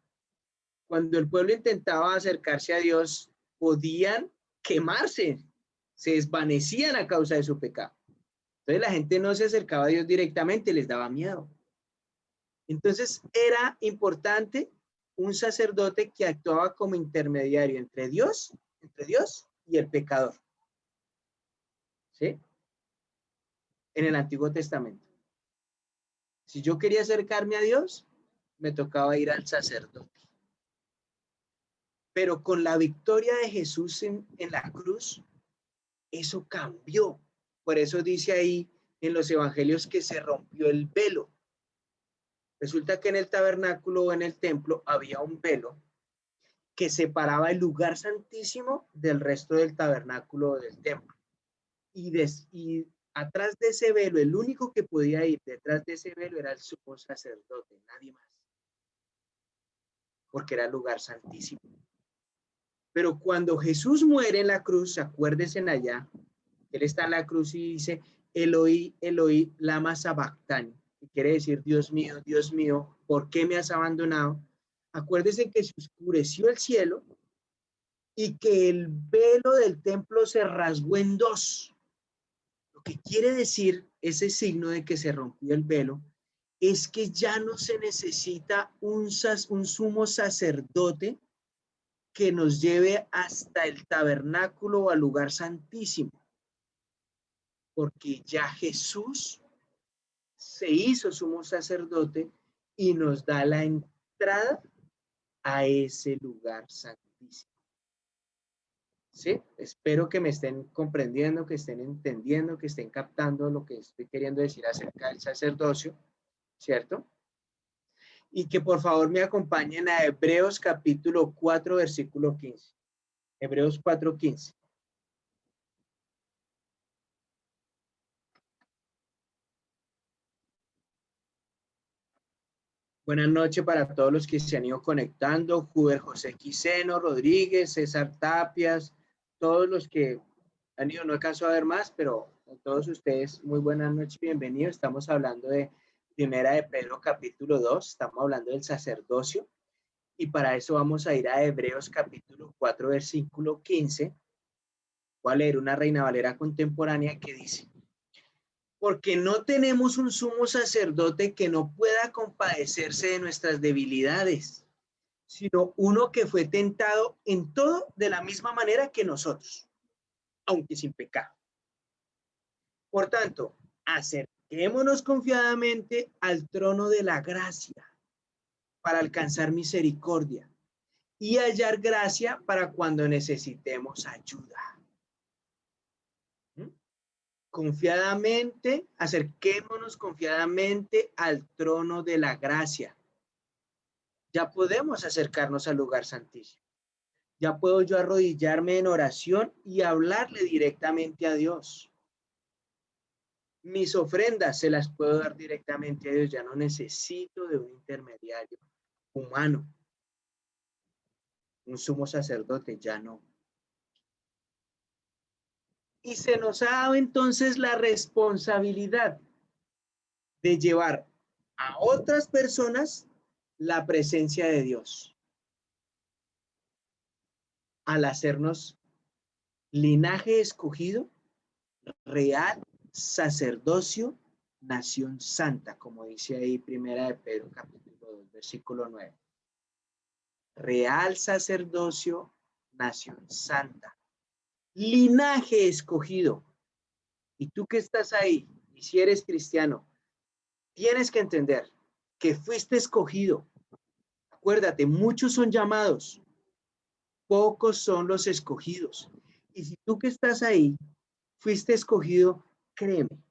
cuando el pueblo intentaba acercarse a Dios, podían quemarse, se desvanecían a causa de su pecado. Entonces la gente no se acercaba a Dios directamente, les daba miedo. Entonces era importante un sacerdote que actuaba como intermediario entre Dios y el pecador. ¿Sí? En el Antiguo Testamento. Si yo quería acercarme a Dios, me tocaba ir al sacerdote. Pero con la victoria de Jesús en la cruz, eso cambió. Por eso dice ahí en los evangelios que se rompió el velo. Resulta que en el tabernáculo o en el templo había un velo que separaba el lugar santísimo del resto del tabernáculo o del templo. Y atrás de ese velo, el único que podía ir detrás de ese velo era el sumo sacerdote, nadie más. Porque era el lugar santísimo. Pero cuando Jesús muere en la cruz, acuérdense allá, él está en la cruz y dice: Eloi, Eloi, lama sabactani, que quiere decir: Dios mío, ¿por qué me has abandonado? Acuérdense que se oscureció el cielo y que el velo del templo se rasgó en dos. Lo que quiere decir ese signo de que se rompió el velo es que ya no se necesita un sumo sacerdote que nos lleve hasta el tabernáculo o al lugar santísimo, porque ya Jesús se hizo sumo sacerdote y nos da la entrada a ese lugar santísimo. ¿Sí? Espero que me estén comprendiendo, que estén entendiendo, que estén captando lo que estoy queriendo decir acerca del sacerdocio, ¿cierto? Y que por favor me acompañen a Hebreos capítulo 4, versículo 15. Hebreos 4, 15. Buenas noches para todos los que se han ido conectando. Juber José Quiseno, Rodríguez, César Tapias, todos los que han ido, no alcanzo a ver más, pero a todos ustedes, muy buenas noches, bienvenidos. Estamos hablando de Primera de Pedro capítulo 2, estamos hablando del sacerdocio. Y para eso vamos a ir a Hebreos capítulo 4, versículo 15. Voy a leer una Reina Valera contemporánea que dice: porque no tenemos un sumo sacerdote que no pueda compadecerse de nuestras debilidades, sino uno que fue tentado en todo de la misma manera que nosotros, aunque sin pecado. Por tanto, acerquémonos confiadamente al trono de la gracia para alcanzar misericordia y hallar gracia para cuando necesitemos ayuda. Confiadamente, acerquémonos confiadamente al trono de la gracia. Ya podemos acercarnos al lugar santísimo. Ya puedo yo arrodillarme en oración y hablarle directamente a Dios. Mis ofrendas se las puedo dar directamente a Dios. Ya no necesito de un intermediario humano. Un sumo sacerdote, ya no. Y se nos ha dado entonces la responsabilidad de llevar a otras personas la presencia de Dios. Al hacernos linaje escogido, real, sacerdocio, nación santa, como dice ahí Primera de Pedro, capítulo 2, versículo 9. Real sacerdocio, nación santa. Linaje escogido. Y tú que estás ahí, y si eres cristiano, tienes que entender que fuiste escogido. Acuérdate, muchos son llamados, pocos son los escogidos. Y si tú que estás ahí, fuiste escogido, créeme,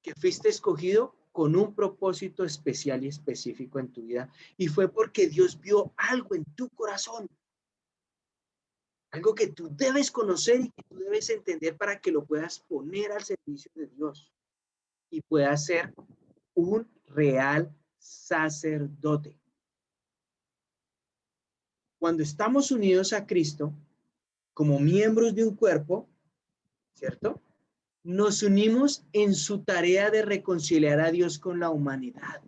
que fuiste escogido con un propósito especial y específico en tu vida. Y fue porque Dios vio algo en tu corazón. Algo que tú debes conocer y que tú debes entender para que lo puedas poner al servicio de Dios. Y puedas ser un real sacerdote. Cuando estamos unidos a Cristo, como miembros de un cuerpo, ¿cierto? Nos unimos en su tarea de reconciliar a Dios con la humanidad.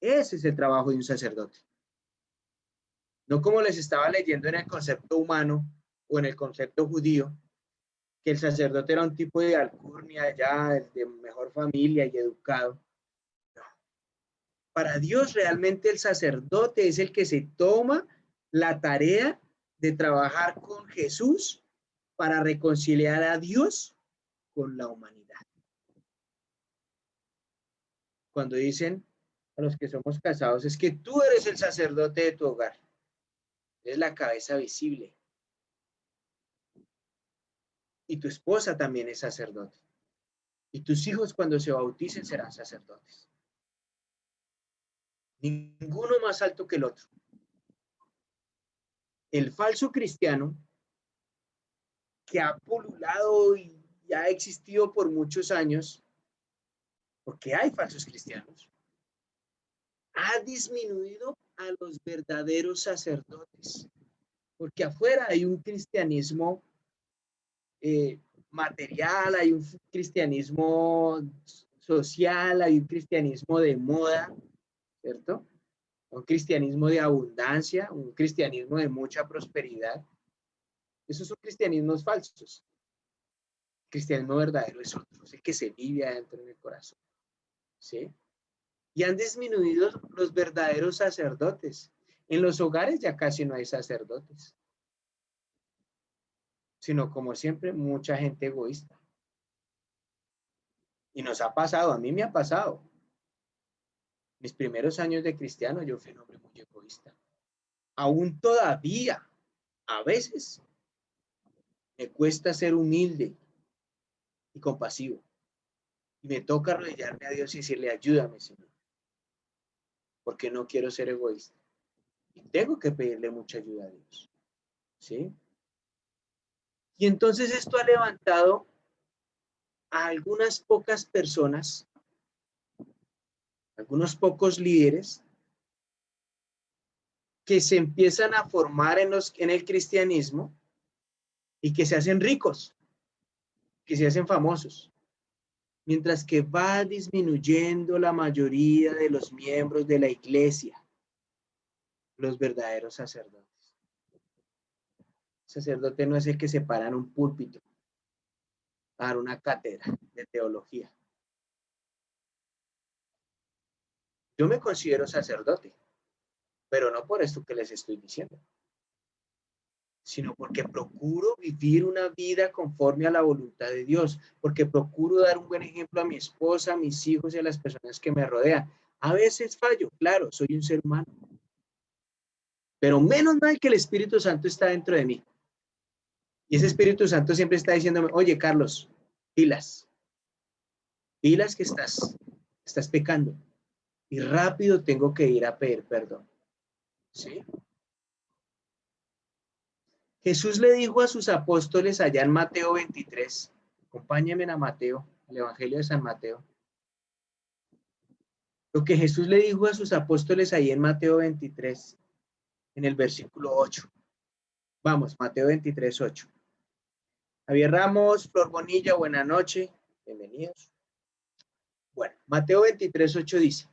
Ese es el trabajo de un sacerdote. No como les estaba leyendo en el concepto humano o en el concepto judío, que el sacerdote era un tipo de alcurnia ya, de mejor familia y educado. No. Para Dios realmente el sacerdote es el que se toma la tarea de trabajar con Jesús para reconciliar a Dios con la humanidad. Cuando dicen a los que somos casados, es que tú eres el sacerdote de tu hogar. Eres la cabeza visible. Y tu esposa también es sacerdote. Y tus hijos cuando se bauticen serán sacerdotes. Ninguno más alto que el otro. El falso cristiano que ha pululado y ha existido por muchos años, porque hay falsos cristianos, ha disminuido a los verdaderos sacerdotes, porque afuera hay un cristianismo material, hay un cristianismo social, hay un cristianismo de moda, ¿cierto? Un cristianismo de abundancia, un cristianismo de mucha prosperidad. Esos son cristianismos falsos. El cristianismo verdadero es otro, es el que se vive adentro en el corazón, ¿sí? Y han disminuido los verdaderos sacerdotes. En los hogares ya casi no hay sacerdotes, sino como siempre mucha gente egoísta. Y nos ha pasado, a mí me ha pasado. Mis primeros años de cristiano, yo fui un hombre muy egoísta. Aún todavía, a veces, me cuesta ser humilde y compasivo. Y me toca arrodillarme a Dios y decirle, ayúdame, Señor. Porque no quiero ser egoísta. Y tengo que pedirle mucha ayuda a Dios. ¿Sí? Y entonces esto ha levantado a algunas pocas personas, algunos pocos líderes, que se empiezan a formar en el cristianismo y que se hacen ricos, que se hacen famosos, mientras que va disminuyendo la mayoría de los miembros de la iglesia, los verdaderos sacerdotes. Sacerdote no es el que se para en un púlpito a dar una cátedra de teología. Yo me considero sacerdote, pero no por esto que les estoy diciendo, sino porque procuro vivir una vida conforme a la voluntad de Dios, porque procuro dar un buen ejemplo a mi esposa, a mis hijos y a las personas que me rodean. A veces fallo, claro, soy un ser humano, pero menos mal que el Espíritu Santo está dentro de mí. Y ese Espíritu Santo siempre está diciéndome, oye, Carlos, pilas que estás pecando. Y rápido tengo que ir a pedir perdón. ¿Sí? Jesús le dijo a sus apóstoles allá en Mateo 23, acompáñenme a Mateo, el Evangelio de San Mateo. Lo que Jesús le dijo a sus apóstoles ahí en Mateo 23, en el versículo 8. Vamos, Mateo 23, 8. Javier Ramos, Flor Bonilla, buena noche, bienvenidos. Bueno, Mateo 23, 8 dice,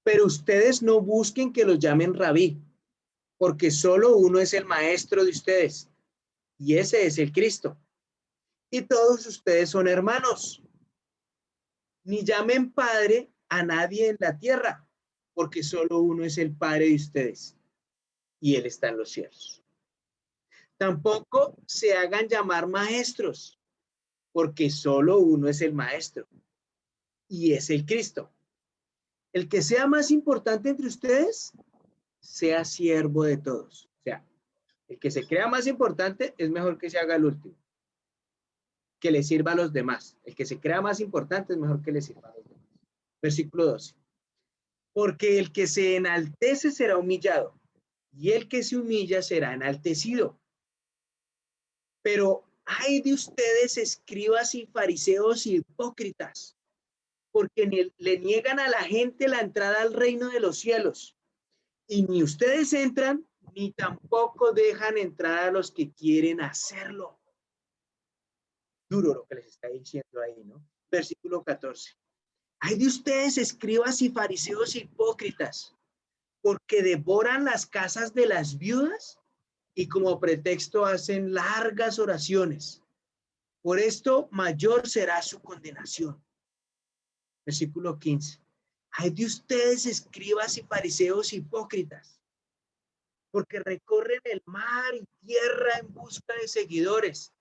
pero ustedes no busquen que los llamen rabí, porque solo uno es el maestro de ustedes, y ese es el Cristo. Y todos ustedes son hermanos. Ni llamen padre a nadie en la tierra, porque solo uno es el Padre de ustedes, y Él está en los cielos. Tampoco se hagan llamar maestros, porque solo uno es el maestro, y es el Cristo. El que sea más importante entre ustedes, sea siervo de todos. O sea, el que se crea más importante es mejor que se haga el último, que le sirva a los demás. El que se crea más importante es mejor que le sirva a los demás. Versículo 12. Porque el que se enaltece será humillado, y el que se humilla será enaltecido. Pero ay de ustedes, escribas y fariseos y hipócritas, porque le niegan a la gente la entrada al reino de los cielos. Y ni ustedes entran, ni tampoco dejan entrar a los que quieren hacerlo. Duro lo que les está diciendo ahí, ¿no? Versículo 14. Ay de ustedes, escribas y fariseos hipócritas, porque devoran las casas de las viudas y como pretexto hacen largas oraciones. Por esto mayor será su condenación. Versículo 15. Ay de ustedes, escribas y fariseos hipócritas, porque recorren el mar y tierra en busca de seguidores.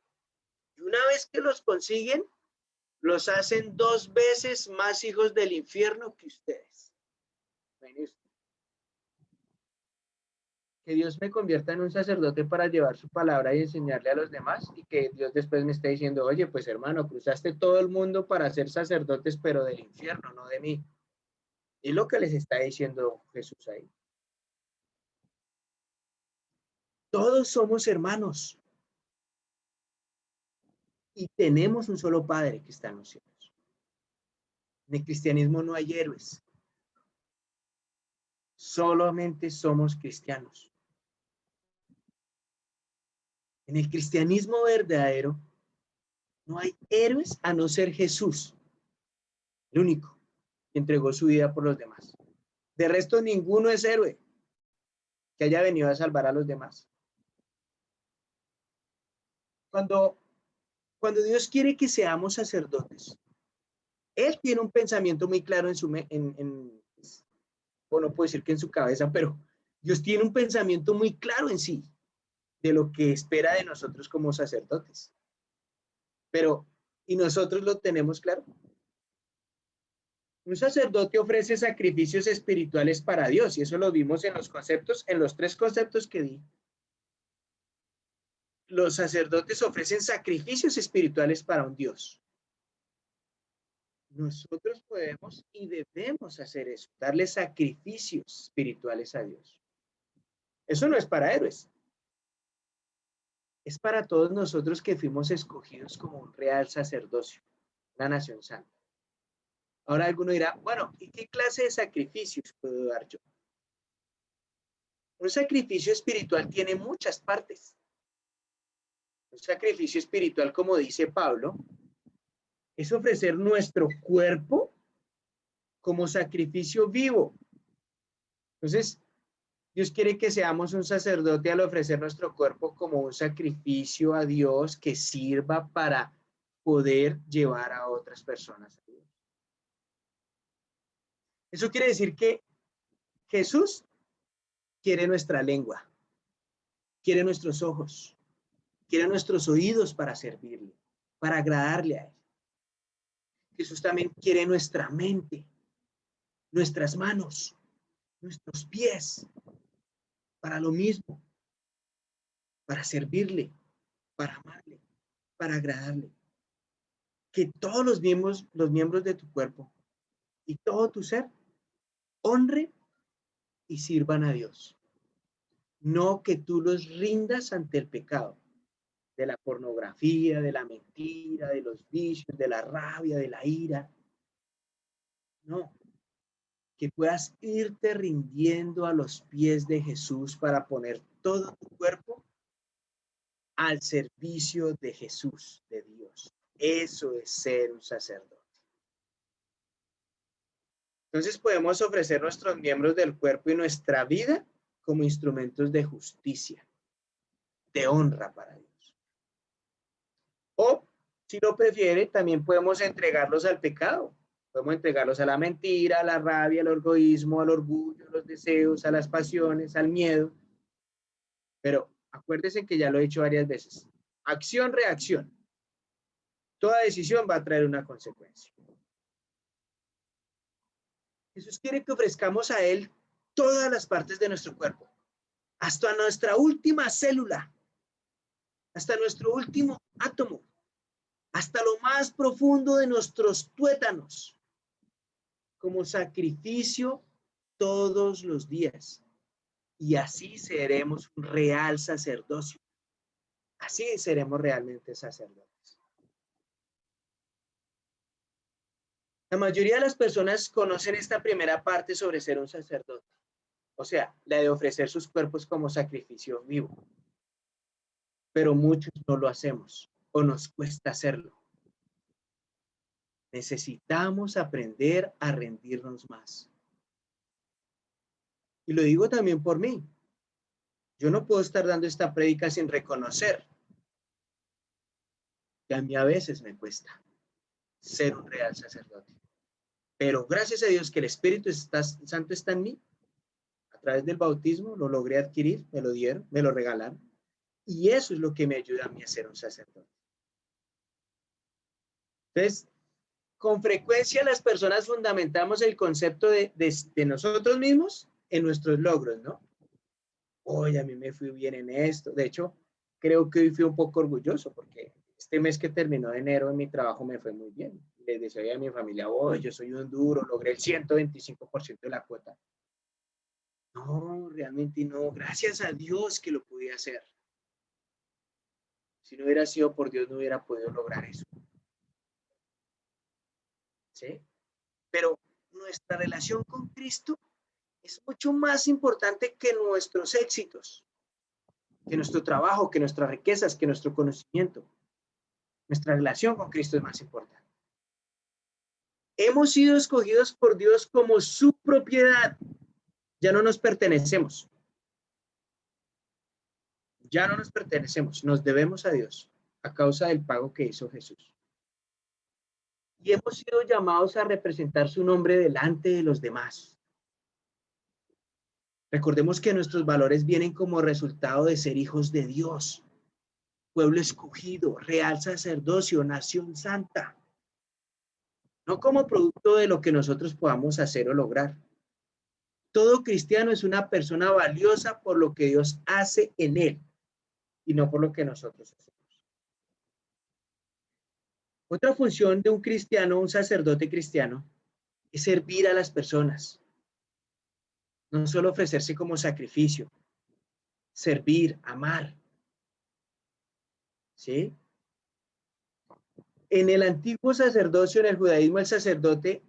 Y una vez que los consiguen, los hacen 2 veces más hijos del infierno que ustedes. Que Dios me convierta en un sacerdote para llevar su palabra y enseñarle a los demás, y que Dios después me esté diciendo, oye, pues hermano, cruzaste todo el mundo para ser sacerdotes, pero del infierno, no de mí. Y lo que les está diciendo Jesús ahí. Todos somos hermanos y tenemos un solo Padre que está en los cielos. En el cristianismo no hay héroes. Solamente somos cristianos. En el cristianismo verdadero no hay héroes a no ser Jesús, el único que entregó su vida por los demás. De resto, ninguno es héroe que haya venido a salvar a los demás. Cuando Dios quiere que seamos sacerdotes, Él tiene un pensamiento muy claro o no puedo decir que en su cabeza, pero Dios tiene un pensamiento muy claro en sí de lo que espera de nosotros como sacerdotes. Pero, ¿y nosotros lo tenemos claro? Un sacerdote ofrece sacrificios espirituales para Dios, y eso lo vimos en los conceptos, en los 3 conceptos que di. Los sacerdotes ofrecen sacrificios espirituales para un Dios. Nosotros podemos y debemos hacer eso, darle sacrificios espirituales a Dios. Eso no es para héroes. Es para todos nosotros que fuimos escogidos como un real sacerdocio, una nación santa. Ahora alguno dirá, bueno, ¿y qué clase de sacrificios puedo dar yo? Un sacrificio espiritual tiene muchas partes. Un sacrificio espiritual, como dice Pablo, es ofrecer nuestro cuerpo como sacrificio vivo. Entonces, Dios quiere que seamos un sacerdote al ofrecer nuestro cuerpo como un sacrificio a Dios que sirva para poder llevar a otras personas a Dios. Eso quiere decir que Jesús quiere nuestra lengua, quiere nuestros ojos, quiere nuestros oídos para servirle, para agradarle a Él. Jesús también quiere nuestra mente, nuestras manos, nuestros pies, para lo mismo, para servirle, para amarle, para agradarle. Que todos los miembros de tu cuerpo y todo tu ser honre y sirvan a Dios. No que tú los rindas ante el pecado, de la pornografía, de la mentira, de los vicios, de la rabia, de la ira. No, que puedas irte rindiendo a los pies de Jesús para poner todo tu cuerpo al servicio de Jesús, de Dios. Eso es ser un sacerdote. Entonces podemos ofrecer nuestros miembros del cuerpo y nuestra vida como instrumentos de justicia, de honra para Dios. O, si lo prefiere, también podemos entregarlos al pecado. Podemos entregarlos a la mentira, a la rabia, al egoísmo, al orgullo, a los deseos, a las pasiones, al miedo. Pero acuérdense que ya lo he dicho varias veces. Acción, reacción. Toda decisión va a traer una consecuencia. Jesús quiere que ofrezcamos a Él todas las partes de nuestro cuerpo, hasta nuestra última célula, hasta nuestro último átomo, hasta lo más profundo de nuestros tuétanos, como sacrificio todos los días. Y así seremos un real sacerdocio. Así seremos realmente sacerdotes. La mayoría de las personas conocen esta primera parte sobre ser un sacerdote, o sea, la de ofrecer sus cuerpos como sacrificio vivo. Pero muchos no lo hacemos o nos cuesta hacerlo. Necesitamos aprender a rendirnos más. Y lo digo también por mí. Yo no puedo estar dando esta prédica sin reconocer que a mí a veces me cuesta ser un real sacerdote. Pero gracias a Dios que el Espíritu Santo está en mí. A través del bautismo lo logré adquirir, me lo dieron, me lo regalaron. Y eso es lo que me ayuda a mí a ser un sacerdote. Entonces, con frecuencia las personas fundamentamos el concepto de nosotros mismos en nuestros logros, ¿no? Oye, a mí me fui bien en esto. De hecho, creo que hoy fui un poco orgulloso porque este mes que terminó de enero en mi trabajo me fue muy bien. Les decía a mi familia, oye, yo soy un duro, logré el 125% de la cuota. No, realmente no. Gracias a Dios que lo pude hacer. Si no hubiera sido por Dios, no hubiera podido lograr eso. ¿Sí? Pero nuestra relación con Cristo es mucho más importante que nuestros éxitos, que nuestro trabajo, que nuestras riquezas, que nuestro conocimiento. Nuestra relación con Cristo es más importante. Hemos sido escogidos por Dios como su propiedad. Ya no nos pertenecemos. Ya no nos pertenecemos. Nos debemos a Dios a causa del pago que hizo Jesús. Y hemos sido llamados a representar su nombre delante de los demás. Recordemos que nuestros valores vienen como resultado de ser hijos de Dios, pueblo escogido, real sacerdocio, nación santa. no como producto de lo que nosotros podamos hacer o lograr. Todo cristiano es una persona valiosa por lo que Dios hace en él y no por lo que nosotros hacemos. Otra función de un cristiano, un sacerdote cristiano, es servir a las personas. No solo ofrecerse como sacrificio, servir, amar. ¿Sí? En el antiguo sacerdocio, en el judaísmo, el sacerdote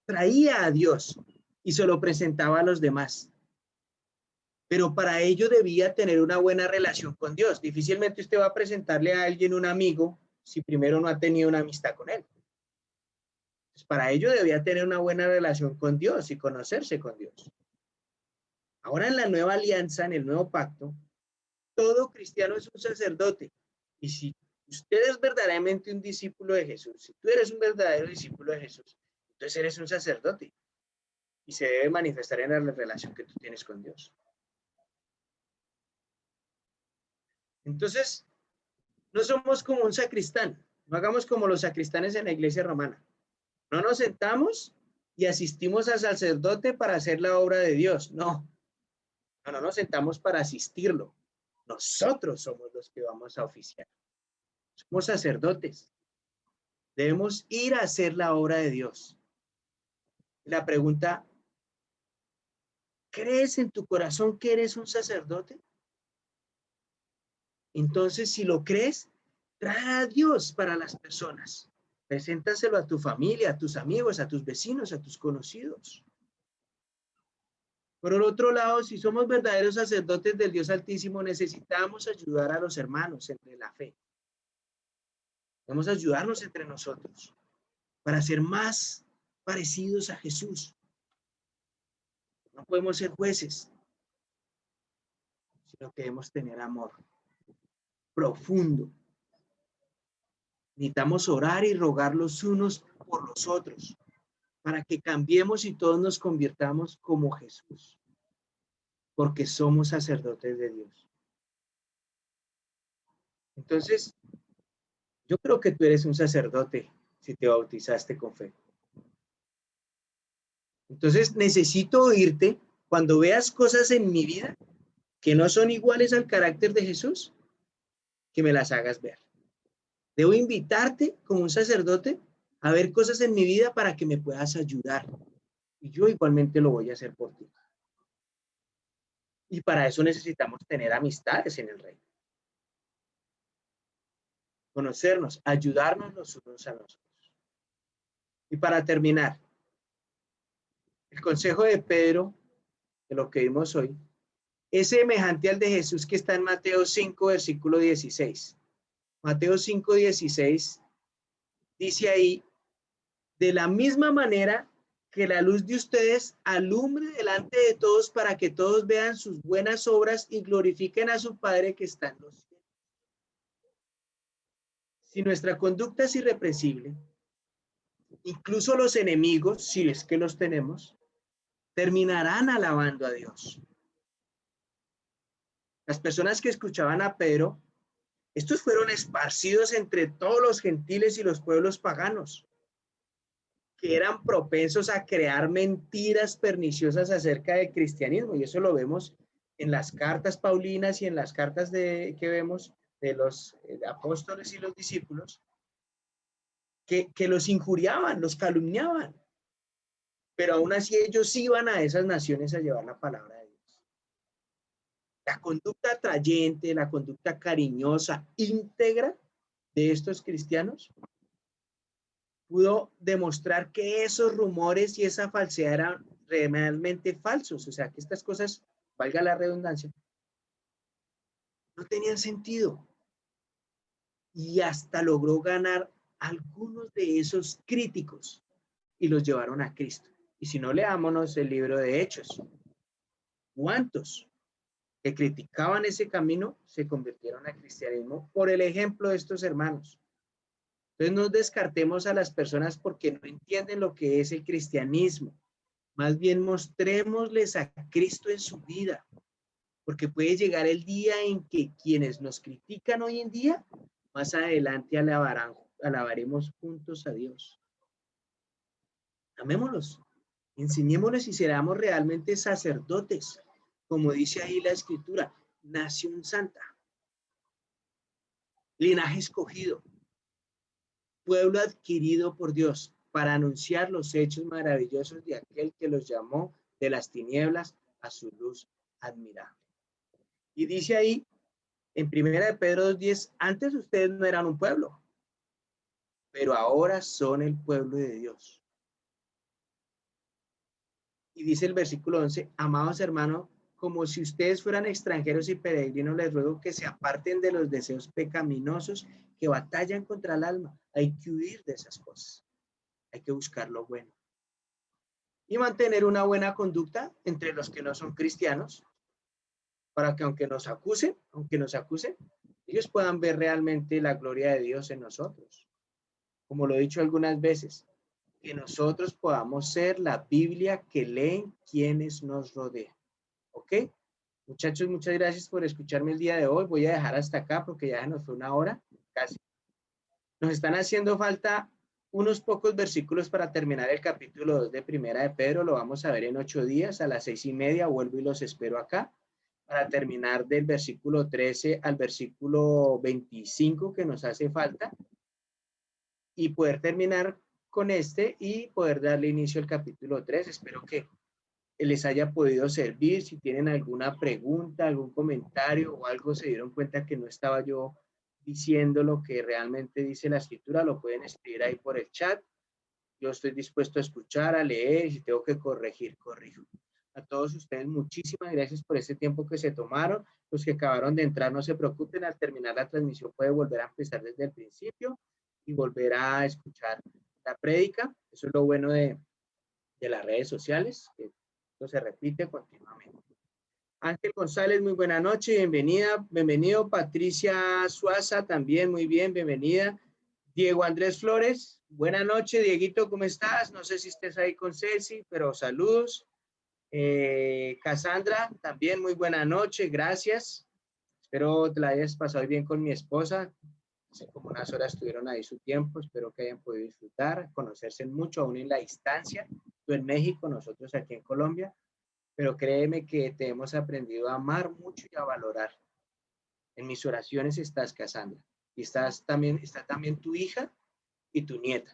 traía a Dios y se lo presentaba a los demás. Pero para ello debía tener una buena relación con Dios. Difícilmente usted va a presentarle a alguien un amigo si primero no ha tenido una amistad con él. Pues para ello debía tener una buena relación con Dios y conocerse con Dios. Ahora en la nueva alianza, en el nuevo pacto, todo cristiano es un sacerdote. Y si usted es verdaderamente un discípulo de Jesús, si tú eres un verdadero discípulo de Jesús, entonces eres un sacerdote y se debe manifestar en la relación que tú tienes con Dios. Entonces, no somos como un sacristán, no hagamos como los sacristanes en la iglesia romana. No nos sentamos y asistimos al sacerdote para hacer la obra de Dios. No nos sentamos para asistirlo. Nosotros somos los que vamos a oficiar. Somos sacerdotes. Debemos ir a hacer la obra de Dios. La pregunta, ¿crees en tu corazón que eres un sacerdote? Entonces, si lo crees, trae a Dios para las personas. Preséntaselo a tu familia, a tus amigos, a tus vecinos, a tus conocidos. Por el otro lado, si somos verdaderos sacerdotes del Dios Altísimo, necesitamos ayudar a los hermanos entre la fe. Debemos ayudarnos entre nosotros para ser más parecidos a Jesús. No podemos ser jueces, sino que debemos tener amor profundo. Necesitamos orar y rogar los unos por los otros para que cambiemos y todos nos convirtamos como Jesús, porque somos sacerdotes de Dios. Entonces, yo creo que tú eres un sacerdote si te bautizaste con fe. Entonces, necesito oírte cuando veas cosas en mi vida que no son iguales al carácter de Jesús, que me las hagas ver. Debo invitarte como un sacerdote a ver cosas en mi vida para que me puedas ayudar. Y yo igualmente lo voy a hacer por ti. Y para eso necesitamos tener amistades en el reino. Conocernos, ayudarnos los unos a los otros. Y para terminar, el consejo de Pedro, de lo que vimos hoy, es semejante al de Jesús que está en Mateo 5, versículo 16. Mateo 5, 16 dice ahí, de la misma manera que la luz de ustedes alumbre delante de todos para que todos vean sus buenas obras y glorifiquen a su Padre que está en los cielos. Si nuestra conducta es irreprensible, incluso los enemigos, si es que los tenemos, terminarán alabando a Dios. Las personas que escuchaban a Pedro, estos fueron esparcidos entre todos los gentiles y los pueblos paganos, que eran propensos a crear mentiras perniciosas acerca del cristianismo. Y eso lo vemos en las cartas paulinas y en las cartas que vemos de los apóstoles y los discípulos, que los injuriaban, los calumniaban. Pero aún así ellos iban a esas naciones a llevar la palabra de Dios. La conducta atrayente, la conducta cariñosa, íntegra de estos cristianos pudo demostrar que esos rumores y esa falsedad eran realmente falsos. O sea, que estas cosas, valga la redundancia, no tenían sentido. Y hasta logró ganar algunos de esos críticos y los llevaron a Cristo. Y si no, leámonos el libro de Hechos. ¿Cuántos que criticaban ese camino se convirtieron al cristianismo por el ejemplo de estos hermanos? Entonces no descartemos a las personas porque no entienden lo que es el cristianismo. Más bien mostrémosles a Cristo en su vida, porque puede llegar el día en que quienes nos critican hoy en día, más adelante alabaremos juntos a Dios. Amémoslos, enseñémosles y seamos realmente sacerdotes, como dice ahí la escritura, nación santa, linaje escogido, pueblo adquirido por Dios, para anunciar los hechos maravillosos de aquel que los llamó de las tinieblas a su luz admirable. Y dice ahí, en 1 de Pedro 2:10, antes ustedes no eran un pueblo, pero ahora son el pueblo de Dios. Y dice el versículo 11, amados hermanos, como si ustedes fueran extranjeros y peregrinos, les ruego que se aparten de los deseos pecaminosos que batallan contra el alma. Hay que huir de esas cosas. Hay que buscar lo bueno. Y mantener una buena conducta entre los que no son cristianos, para que aunque nos acusen, ellos puedan ver realmente la gloria de Dios en nosotros. Como lo he dicho algunas veces, que nosotros podamos ser la Biblia que leen quienes nos rodean. ¿Ok? Muchachos, muchas gracias por escucharme el día de hoy. Voy a dejar hasta acá porque ya nos fue una hora, casi. Nos están haciendo falta unos pocos versículos para terminar el capítulo 2 de Primera de Pedro. Lo vamos a ver en 8 días, a las 6:30. Vuelvo y los espero acá para terminar del versículo 13 al versículo 25 que nos hace falta y poder terminar con este y poder darle inicio al capítulo 3. Espero que les haya podido servir. Si tienen alguna pregunta, algún comentario o algo, se dieron cuenta que no estaba yo diciendo lo que realmente dice la escritura, lo pueden escribir ahí por el chat. Yo estoy dispuesto a escuchar, a leer, y si tengo que corregir, corrijo. A todos ustedes, muchísimas gracias por este tiempo que se tomaron. Los que acabaron de entrar, no se preocupen, al terminar la transmisión puede volver a empezar desde el principio y volver a escuchar la prédica. Eso es lo bueno de las redes sociales, que esto se repite continuamente. Ángel González, muy buena noche, bienvenida, bienvenido. Patricia Suaza, también muy bien, bienvenida. Diego Andrés Flores, buena noche, Dieguito, ¿cómo estás? No sé si estés ahí con Ceci, pero saludos. Cassandra, también muy buena noche, gracias. Espero te la hayas pasado bien con mi esposa. Hace como unas horas estuvieron ahí su tiempo, espero que hayan podido disfrutar, conocerse mucho aún en la distancia. Tú en México, nosotros aquí en Colombia. Pero créeme que te hemos aprendido a amar mucho y a valorar. En mis oraciones estás, Cassandra, y está también tu hija y tu nieta.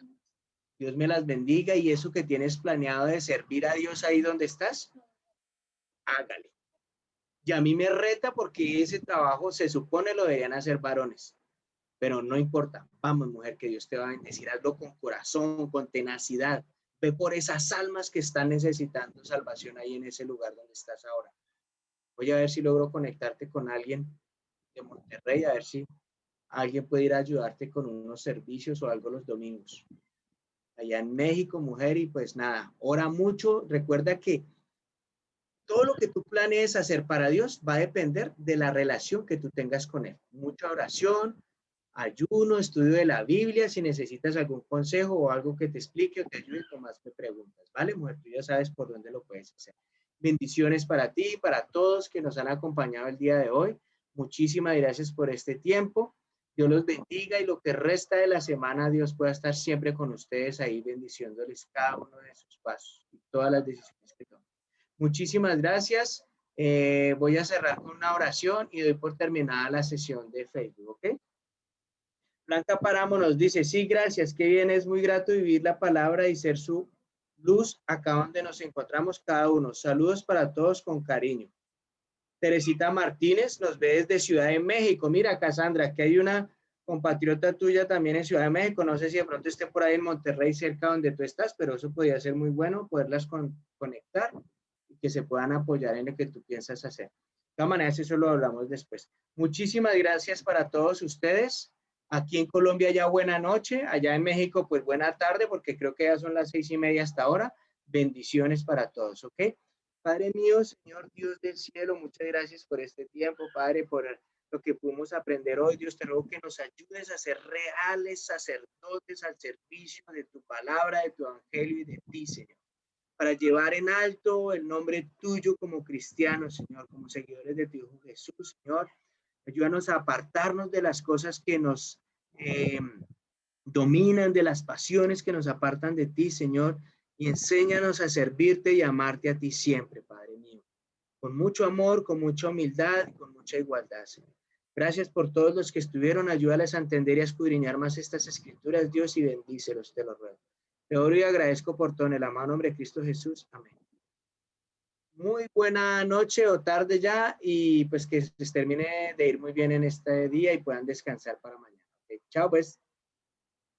Dios me las bendiga, y eso que tienes planeado de servir a Dios ahí donde estás, hágale. Y a mí me reta porque ese trabajo se supone lo deberían hacer varones, pero no importa. Vamos, mujer, que Dios te va a bendecir. Hazlo con corazón, con tenacidad. Ve por esas almas que están necesitando salvación ahí en ese lugar donde estás ahora. Voy a ver si logro conectarte con alguien de Monterrey, a ver si alguien puede ir a ayudarte con unos servicios o algo los domingos. Allá en México, mujer, y pues nada, ora mucho. Recuerda que todo lo que tú planees hacer para Dios va a depender de la relación que tú tengas con Él. Mucha oración, ayuno, estudio de la Biblia. Si necesitas algún consejo o algo que te explique o te ayude, nomás me preguntas, ¿vale, mujer? Tú ya sabes por dónde lo puedes hacer. Bendiciones para ti y para todos que nos han acompañado el día de hoy. Muchísimas gracias por este tiempo. Dios los bendiga, y lo que resta de la semana, Dios pueda estar siempre con ustedes ahí, bendiciéndoles cada uno de sus pasos y todas las decisiones que tomen. Muchísimas gracias. Voy a cerrar con una oración y doy por terminada la sesión de Facebook, ¿ok? Blanca Paramo nos dice, sí, gracias, qué bien, es muy grato vivir la palabra y ser su luz acá donde nos encontramos cada uno. Saludos para todos con cariño. Teresita Martínez nos ve desde Ciudad de México. Mira, Cassandra, que hay una compatriota tuya también en Ciudad de México. No sé si de pronto esté por ahí en Monterrey, cerca donde tú estás, pero eso podría ser muy bueno, poderlas conectar y que se puedan apoyar en lo que tú piensas hacer. De todas maneras, eso lo hablamos después. Muchísimas gracias para todos ustedes. Aquí en Colombia ya buena noche, allá en México pues buena tarde, porque creo que ya son las 6:30 hasta ahora. Bendiciones para todos, ¿ok? Padre mío, Señor Dios del cielo, muchas gracias por este tiempo, Padre, por lo que pudimos aprender hoy. Dios, te ruego que nos ayudes a ser reales sacerdotes al servicio de tu palabra, de tu evangelio y de ti, Señor, para llevar en alto el nombre tuyo como cristianos, Señor, como seguidores de tu Hijo Jesús, Señor. Ayúdanos a apartarnos de las cosas que nos dominan, de las pasiones que nos apartan de ti, Señor, y enséñanos a servirte y amarte a ti siempre, Padre mío, con mucho amor, con mucha humildad y con mucha igualdad, Señor. Gracias por todos los que estuvieron, ayúdales a entender y a escudriñar más estas escrituras, Dios, y bendícelos, te lo ruego. Te oro y agradezco por todo en el amado nombre de Cristo Jesús. Amén. Muy buena noche o tarde ya, y pues que les termine de ir muy bien en este día y puedan descansar para mañana. Okay, chao pues.